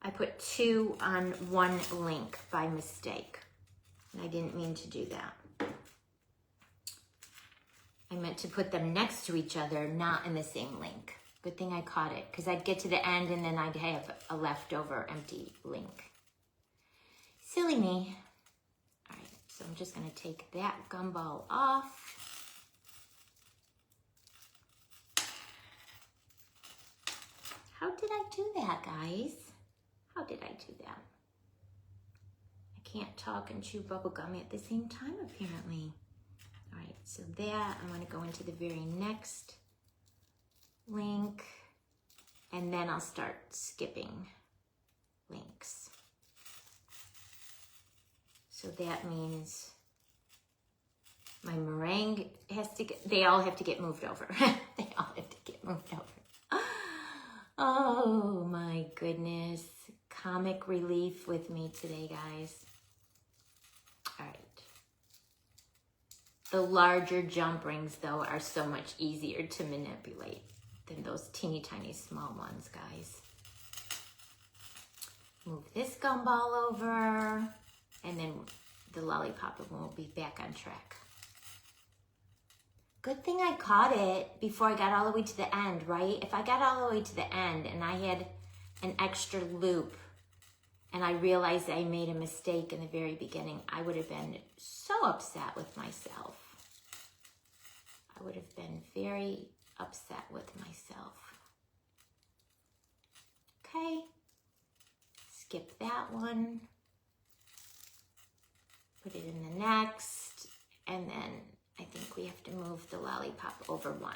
I put 2 on one link by mistake, and I didn't mean to do that. I meant to put them next to each other, not in the same link. Good thing I caught it, because I'd get to the end and then I'd have a leftover empty link. Silly me. All right, so I'm just gonna take that gumball off. How did I do that, guys? How did I do that? I can't talk and chew bubble gum at the same time, apparently. All right, so that, I'm gonna go into the very next link, and then I'll start skipping links. So that means my meringue has to get, they all have to get moved over. They all have to get moved over. Oh my goodness. Comic relief with me today, guys. All right. The larger jump rings, though, are so much easier to manipulate than those teeny tiny small ones, guys. Move this gumball over, and then the lollipop will be back on track. Good thing I caught it before I got all the way to the end, right? If I got all the way to the end and I had an extra loop and I realized I made a mistake in the very beginning, I would have been so upset with myself. I would have been very upset with myself. Okay, skip that one. Put it in the next, and then I think we have to move the lollipop over one.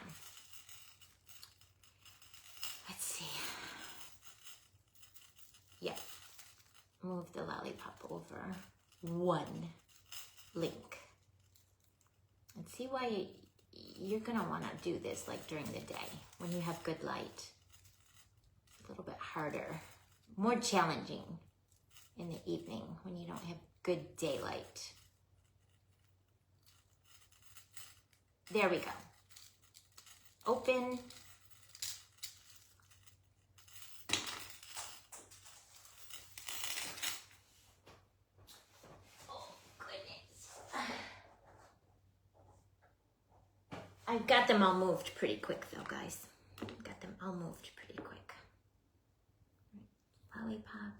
Let's see. Yep, move the lollipop over one link. And see why you're gonna wanna do this like during the day when you have good light. A little bit harder, more challenging in the evening when you don't have good daylight. There we go. Open. Oh, goodness. I've got them all moved pretty quick though, guys. Got them all moved pretty quick. Lollipop.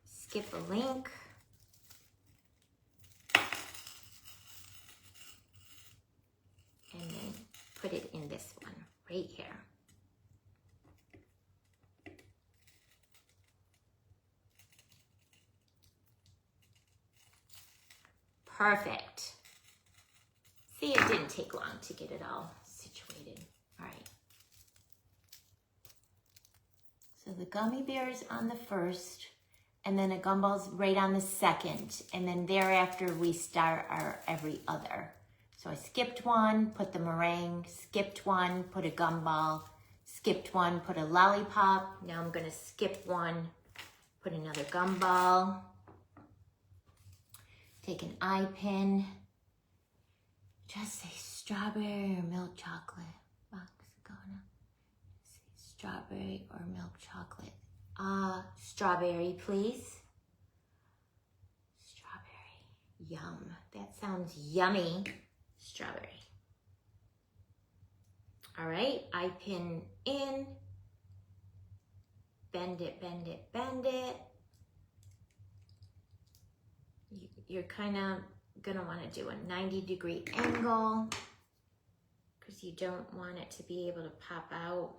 Skip a link. And then put it in this one right here. Perfect. See, it didn't take long to get it all situated. All right. So the gummy bear is on the first, and then a gumball's right on the second, and then thereafter we start our every other. So I skipped one, put the meringue, skipped one, put a gumball, skipped one, put a lollipop. Now I'm gonna skip one, put another gumball, take an eye pin, just a strawberry or milk chocolate? Strawberry or milk chocolate? Strawberry, please. Strawberry. Yum. That sounds yummy. Strawberry. All right, eye pin in. Bend it, bend it, bend it. You're kind of gonna want to do a 90-degree angle because you don't want it to be able to pop out.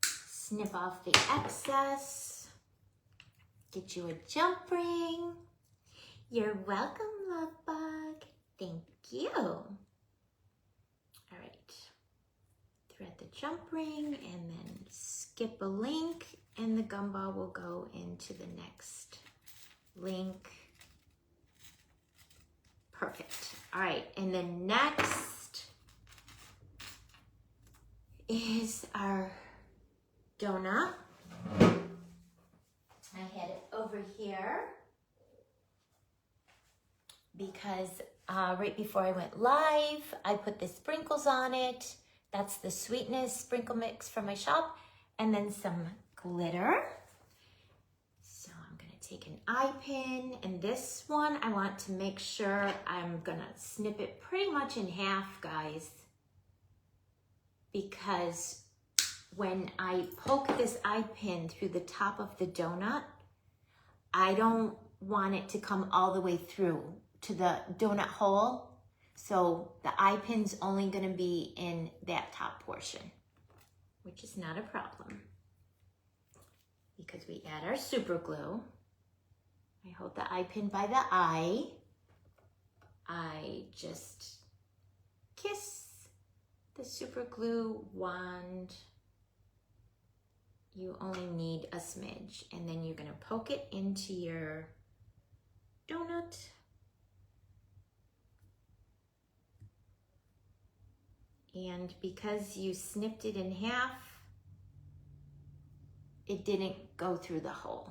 Snip off the excess. Get you a jump ring. You're welcome, love bug. Thank you. All right. Thread the jump ring and then skip a link, and the gumball will go into the next link. Perfect. All right, and then next is our donut. I had it over here because right before I went live, I put the sprinkles on it. That's the sweetness sprinkle mix from my shop, and then some glitter. So I'm gonna take an eye pin, and this one I want to make sure I'm gonna snip it pretty much in half, guys, because when I poke this eye pin through the top of the donut, I don't want it to come all the way through to the donut hole. So the eye pin's only gonna be in that top portion, which is not a problem because we add our super glue. I hold the eye pin by the eye. I just kiss the super glue wand. You only need a smidge, and then you're gonna poke it into your donut. And because you snipped it in half, it didn't go through the hole.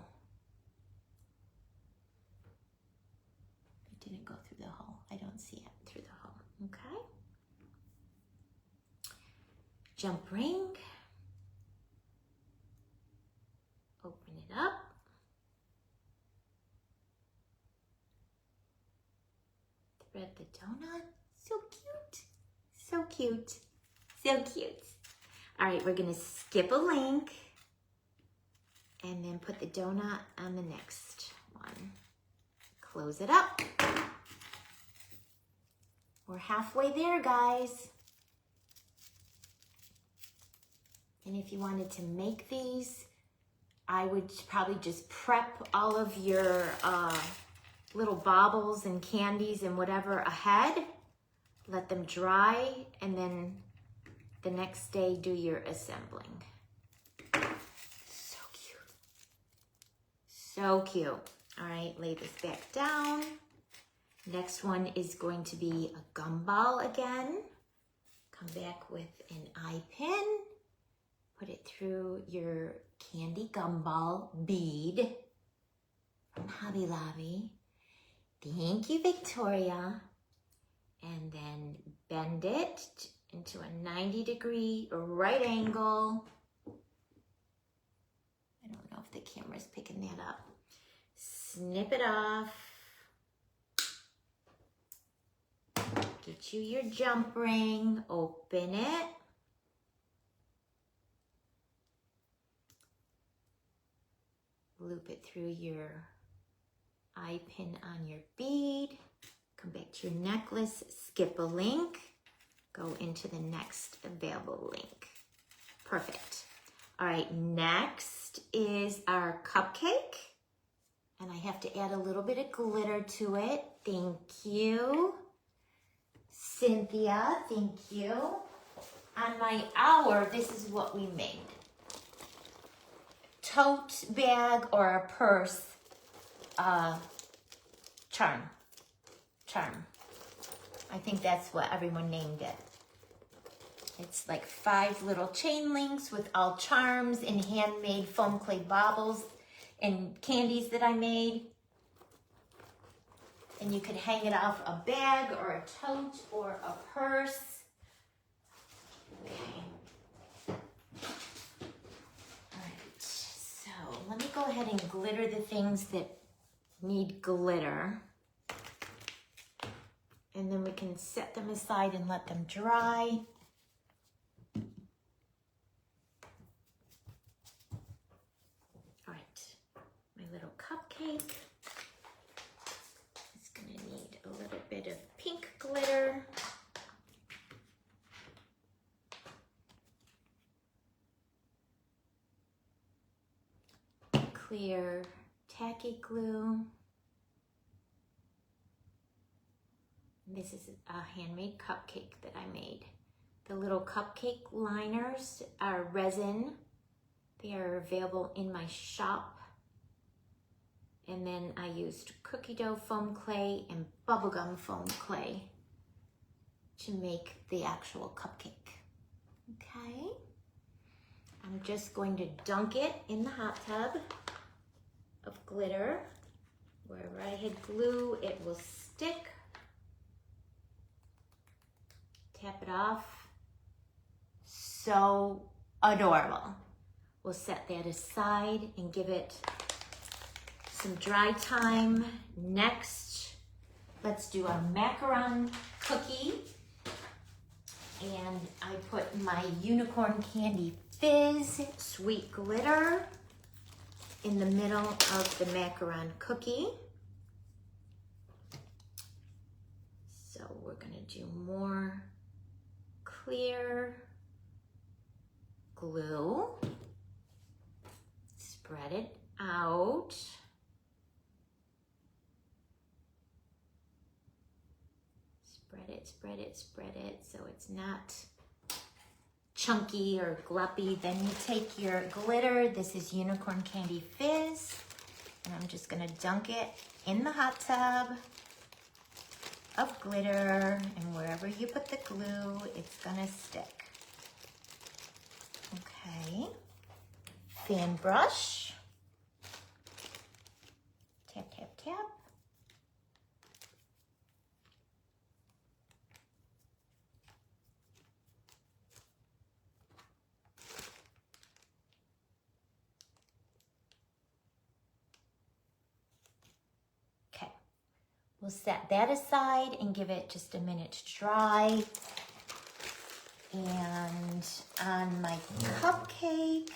It didn't go through the hole. I don't see it through the hole, okay? Jump ring. Open it up. Thread the donut. So cute. So cute. So cute. All right, we're gonna skip a link and then put the donut on the next one. Close it up. We're halfway there, guys. And if you wanted to make these, I would probably just prep all of your little baubles and candies and whatever ahead. Let them dry, and then the next day do your assembling. So cute. So cute. All right, lay this back down. Next one is going to be a gumball again. Come back with an eye pin. Put it through your candy gumball bead from Hobby Lobby. Thank you, Victoria. And then bend it into a 90-degree right angle. I don't know if the camera's picking that up. Snip it off. Get you your jump ring, open it. Loop it through your eye pin on your bead. Come back to your necklace, skip a link, go into the next available link. Perfect. All right, next is our cupcake. And I have to add a little bit of glitter to it. Thank you. Cynthia, thank you. On my hour, this is what we made. Tote bag or a purse charm. I think that's what everyone named it. It's like 5 little chain links with all charms and handmade foam clay baubles and candies that I made. And you could hang it off a bag or a tote or a purse. Okay. All right, so let me go ahead and glitter the things that need glitter. And then we can set them aside and let them dry. All right, my little cupcake is gonna need a little bit of pink glitter. Clear tacky glue. This is a handmade cupcake that I made. The little cupcake liners are resin. They are available in my shop. And then I used cookie dough foam clay and bubblegum foam clay to make the actual cupcake. Okay. I'm just going to dunk it in the hot tub of glitter. Wherever I had glue, it will stick. Tap it off. So adorable. We'll set that aside and give it some dry time. Next, let's do a macaron cookie. And I put my unicorn candy fizz sweet glitter in the middle of the macaron cookie. So we're gonna do more clear glue. Spread it out. Spread it, spread it, spread it so it's not chunky or gloppy. Then you take your glitter. This is unicorn candy fizz. And I'm just gonna dunk it in the hot tub of glitter, and wherever you put the glue, it's gonna stick. Okay. Fan brush. Tap, tap, tap. We'll set that aside and give it just a minute to dry. And on my cupcake,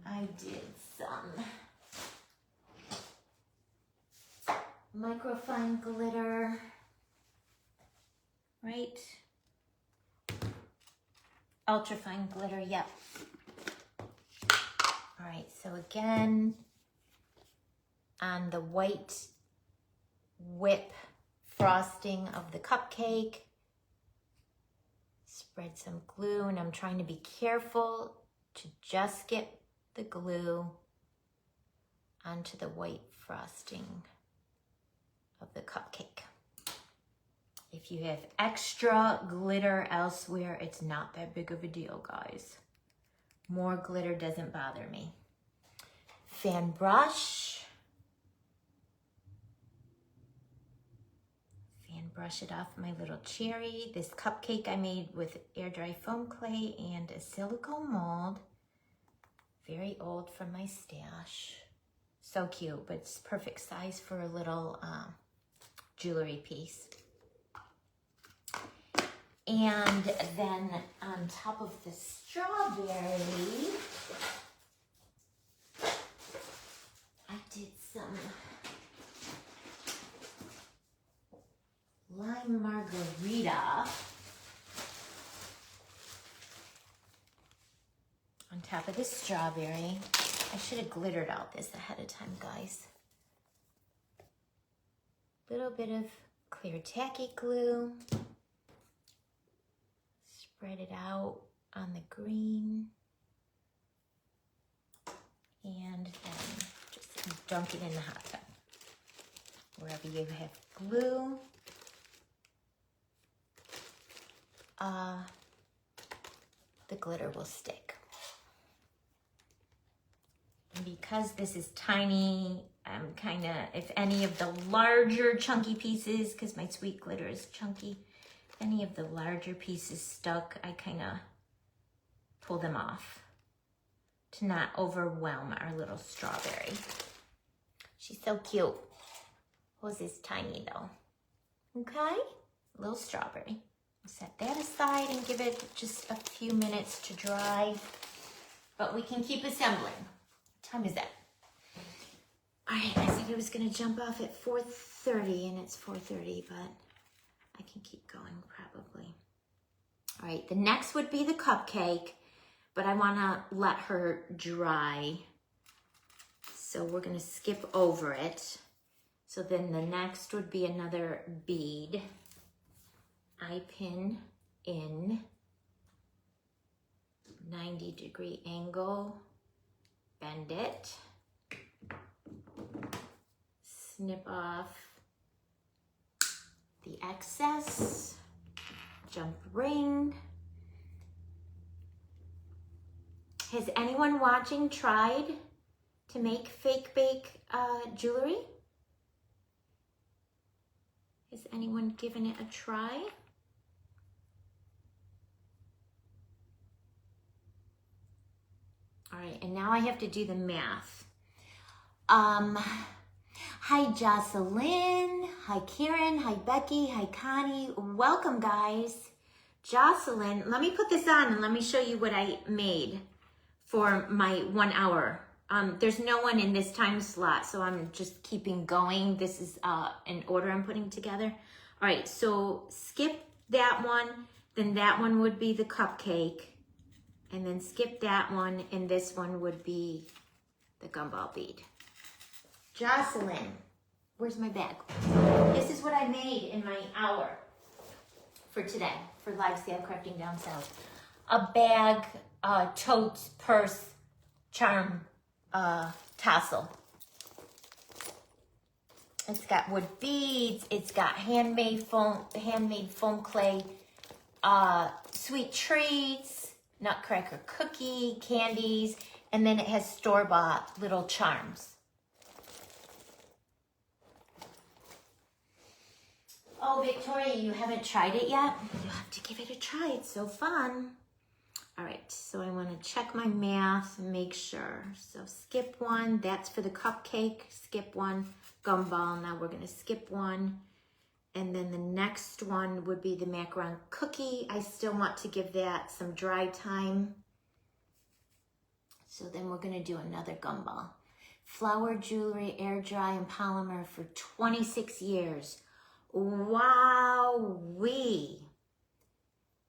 I did some microfine glitter, right? Ultrafine glitter, yep. All right, so again, on the white whip frosting of the cupcake, spread some glue, and I'm trying to be careful to just get the glue onto the white frosting of the cupcake. If you have extra glitter elsewhere, it's not that big of a deal, guys. More glitter doesn't bother me. Fan brush. Brush it off my little cherry. This cupcake I made with air dry foam clay and a silicone mold. Very old from my stash. So cute, but it's perfect size for a little jewelry piece. And then on top of the strawberry, I did some lime margarita on top of the strawberry. I should have glittered out this ahead of time, guys. Little bit of clear tacky glue. Spread it out on the green. And then just dunk it in the hot tub. Wherever you have glue. The glitter will stick. And because this is tiny, I I'm kind of, if any of the larger chunky pieces, because my sweet glitter is chunky, if any of the larger pieces stuck, I kind of pull them off to not overwhelm our little strawberry. She's so cute. Hers is tiny though. Okay, little strawberry. Set that aside and give it just a few minutes to dry, but we can keep assembling. What time is that? All right, I said I was gonna jump off at 4:30 and it's 4:30, but I can keep going probably. All right, the next would be the cupcake, but I wanna let her dry. So we're gonna skip over it. So then the next would be another bead. I pin in 90-degree angle, bend it, snip off the excess, jump ring. Has anyone watching tried to make fake bake jewelry? Has anyone given it a try? All right, and now I have to do the math. Hi Jocelyn, hi Karen, hi Becky, hi Connie. Welcome guys. Jocelyn, let me put this on and let me show you what I made for my 1 hour. There's no one in this time slot, so I'm just keeping going. This is an order I'm putting together. All right, so skip that one, then that one would be the cupcake, and then skip that one, and this one would be the gumball bead. Jocelyn, where's my bag? This is what I made in my hour for today, for live sale crafting down south. A bag, tote, purse, charm, tassel. It's got wood beads, it's got handmade foam clay, sweet treats, nutcracker cookie, candies, and then it has store-bought little charms. Oh, Victoria, you haven't tried it yet? You'll have to give it a try. It's so fun. All right, so I want to check my math and make sure. So skip one. That's for the cupcake. Skip one. Gumball. Now we're going to skip one. And then the next one would be the macaron cookie. I still want to give that some dry time. So then we're going to do another gumball. Flower jewelry, air dry, and polymer for 26 years. Wow-wee.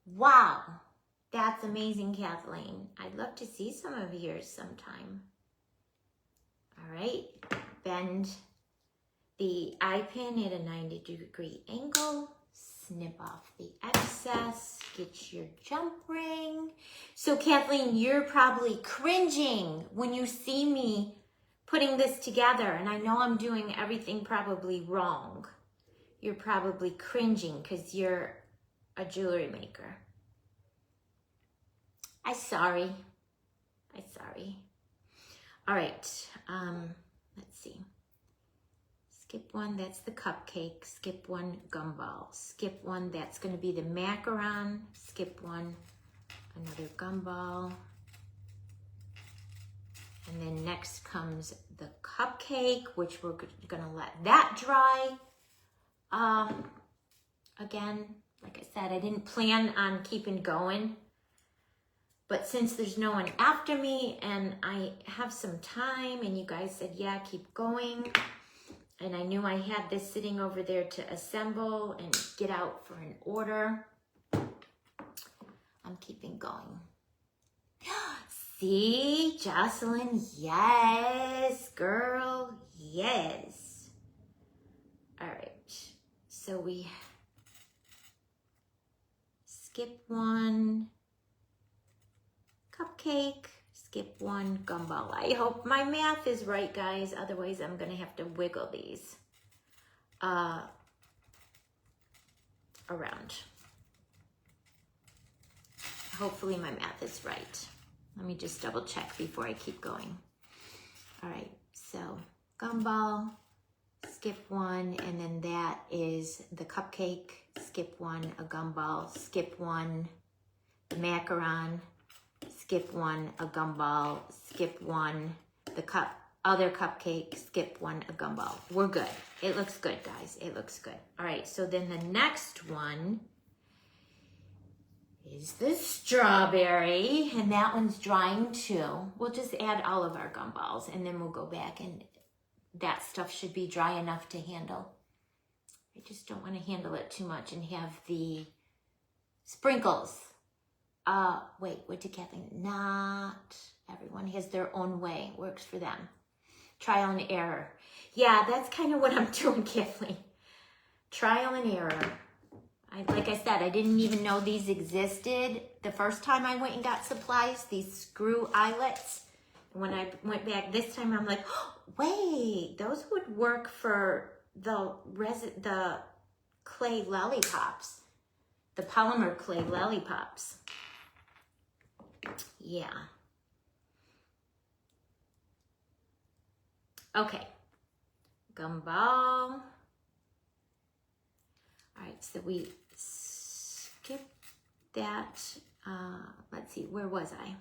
Wow. That's amazing, Kathleen. I'd love to see some of yours sometime. All right. Bend the eye pin at a 90-degree angle. Snip off the excess. Get your jump ring. So, Kathleen, you're probably cringing when you see me putting this together, and I know I'm doing everything probably wrong. You're probably cringing because you're a jewelry maker. I'm sorry. All right, let's see. Skip one, that's the cupcake. Skip one, gumball. Skip one, that's gonna be the macaron. Skip one, another gumball. And then next comes the cupcake, which we're gonna let that dry. Again, like I said, I didn't plan on keeping going, but since there's no one after me and I have some time and you guys said, yeah, keep going. And I knew I had this sitting over there to assemble and get out for an order. I'm keeping going. See, Jocelyn, yes, girl, yes. All right. So we skip one, cupcake, skip one, gumball. I hope my math is right, guys. Otherwise, I'm going to have to wiggle these around. Hopefully my math is right. Let me just double check before I keep going. All right, so gumball, skip one, and then that is the cupcake, skip one, a gumball, skip one, the macaron, skip one, a gumball, skip one, the other cupcake, skip one, a gumball. We're good. It looks good, guys. It looks good. All right, so then the next one is the strawberry, and that one's drying too. We'll just add all of our gumballs, and then we'll go back, and that stuff should be dry enough to handle. I just don't want to handle it too much and have the sprinkles. Wait, what did Kathleen? Not everyone has their own way. Works for them. Trial and error. Yeah, that's kind of what I'm doing, Kathleen. Trial and error. Like I said, I didn't even know these existed the first time I went and got supplies, these screw eyelets. And when I went back this time, I'm like, oh, wait, those would work for the clay lollipops, the polymer clay lollipops. Yeah. Okay. Gumball. All right, so we skip that. Let's see, where was I?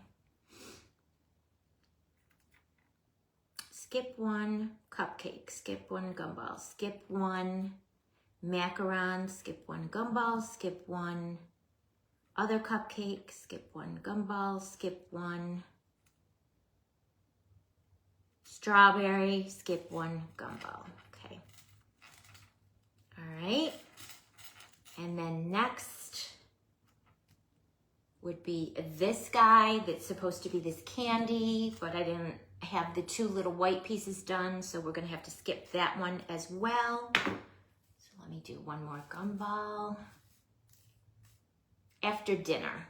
Skip one cupcake, skip one gumball, skip one macaron, skip one gumball, skip one other cupcake, skip one gumball, skip one strawberry, skip one gumball. Okay. All right. And then next would be this guy that's supposed to be this candy, but I didn't have the two little white pieces done, so we're gonna have to skip that one as well. So let me do one more gumball. After dinner,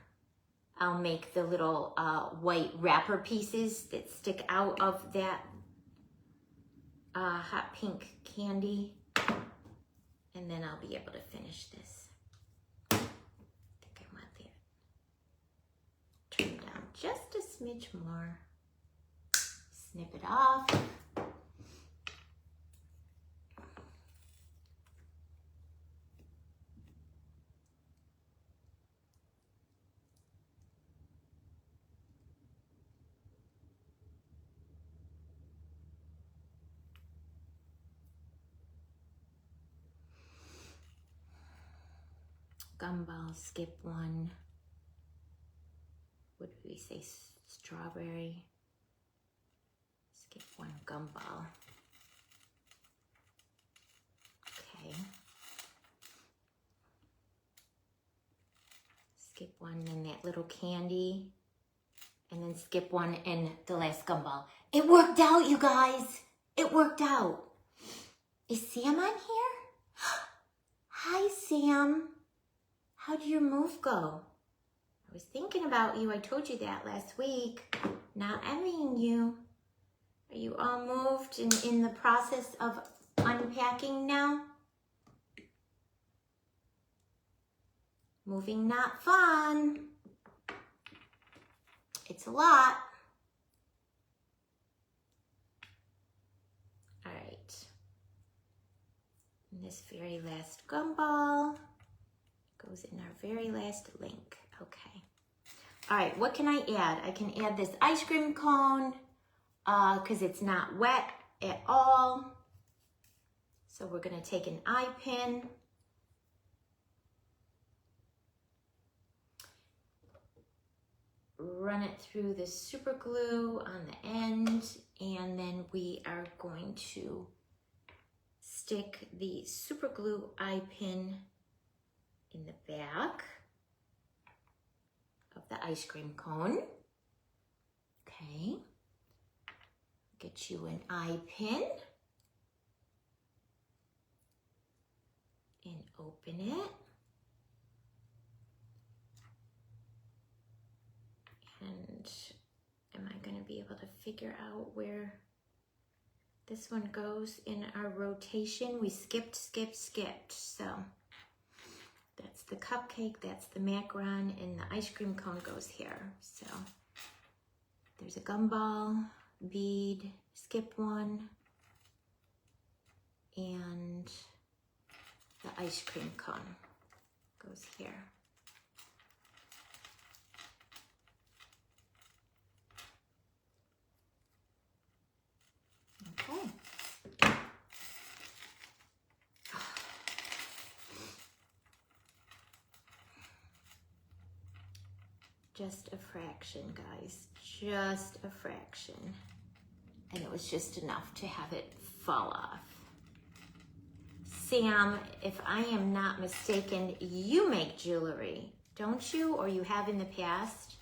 I'll make the little white wrapper pieces that stick out of that hot pink candy, and then I'll be able to finish this. I think I want that. Turn it down just a smidge more. Snip it off. Gumball, skip one. What did we say? Strawberry. Skip one gumball. Okay. Skip one in that little candy. And then skip one in the last gumball. It worked out, you guys. It worked out. Is Sam on here? Hi, Sam. How'd your move go? I was thinking about you. I told you that last week. Not envying you. Are you all moved and in the process of unpacking now? Moving not fun. It's a lot. All right. And this very last gumball goes in our very last link. Okay. All right, what can I add? I can add this ice cream cone because it's not wet at all. So we're gonna take an eye pin. Run it through the super glue on the end, and then we are going to stick the super glue eye pin in the back of the ice cream cone. Okay. Get you an eye pin and open it. And am I going to be able to figure out where this one goes in our rotation? We skipped. So that's the cupcake, that's the macaron, and the ice cream cone goes here. So there's a gumball, bead, skip one, and the ice cream cone goes here. Okay. Just a fraction, guys, just a fraction. And it was just enough to have it fall off. Sam, if I am not mistaken, you make jewelry, don't you? Or you have in the past?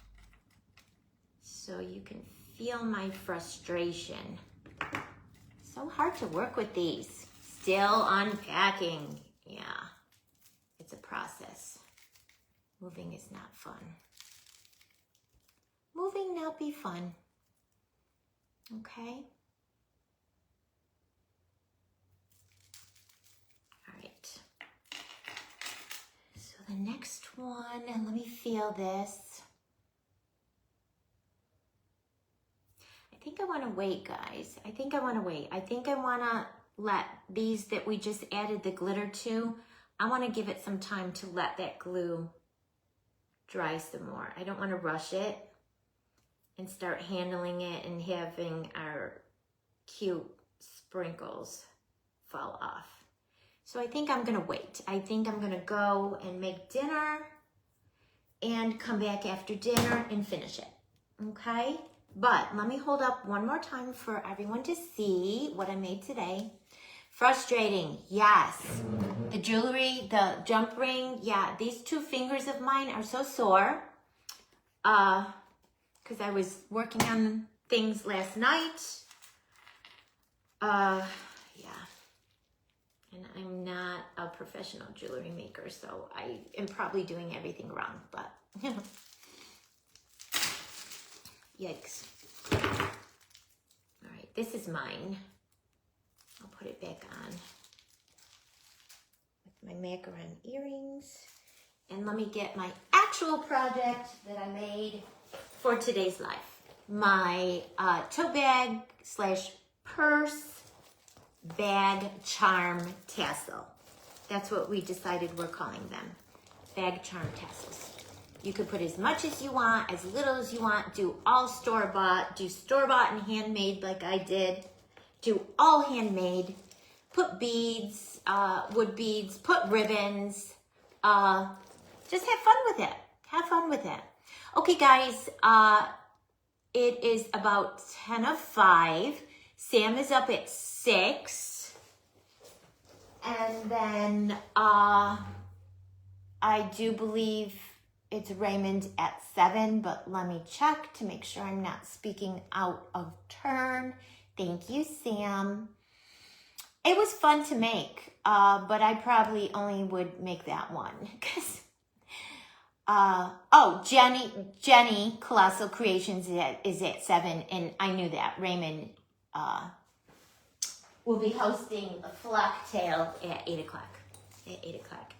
So you can feel my frustration. So hard to work with these. Still unpacking. Yeah, it's a process. Moving is not fun. Moving not be fun. Okay. All right. So the next one, and let me feel this. I think I want to wait, guys. I think I want to wait. I think I want to let these that we just added the glitter to, I want to give it some time to let that glue dry some more. I don't want to rush it and start handling it and having our cute sprinkles fall off. So I think I'm gonna wait. I think I'm gonna go and make dinner and come back after dinner and finish it, okay? But let me hold up one more time for everyone to see what I made today. Frustrating, yes. The jewelry, the jump ring, yeah, these 2 fingers of mine are so sore. Because I was working on things last night. Yeah. And I'm not a professional jewelry maker, so I am probably doing everything wrong, but you know. Yikes. All right, this is mine. I'll put it back on with my macaron earrings. And let me get my actual project that I made for today's life. My tote bag / purse bag charm tassel. That's what we decided we're calling them. Bag charm tassels. You could put as much as you want, as little as you want. Do all store-bought. Do store-bought and handmade like I did. Do all handmade. Put beads, wood beads, put ribbons. Just have fun with it. Have fun with it. Okay, guys, it is about 10 of 5. Sam is up at 6. And then I do believe it's Raymond at 7, but let me check to make sure I'm not speaking out of turn. Thank you, Sam. It was fun to make, but I probably only would make that one because oh, Jenny Colossal Creations is at 7, and I knew that. Raymond will be hosting a flock tale at 8 o'clock. At 8 o'clock.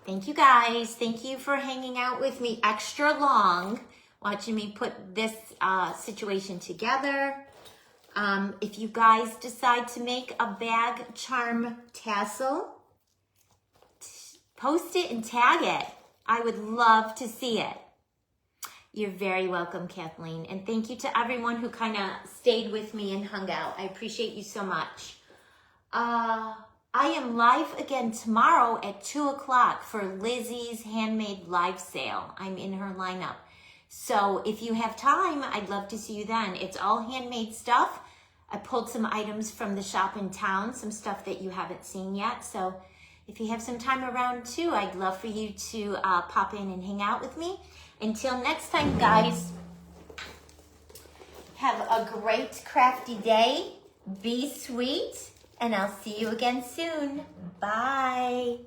Thank you, guys. Thank you for hanging out with me extra long, watching me put this situation together. If you guys decide to make a bag charm tassel, post it and tag it. I would love to see it. You're very welcome, Kathleen. And thank you to everyone who kind of stayed with me and hung out. I appreciate you so much. I am live again tomorrow at 2 o'clock for Lizzie's handmade live sale. I'm in her lineup. So if you have time, I'd love to see you then. It's all handmade stuff. I pulled some items from the shop in town, some stuff that you haven't seen yet. So if you have some time around too, I'd love for you to pop in and hang out with me. Until next time, guys, have a great crafty day. Be sweet, and I'll see you again soon. Bye.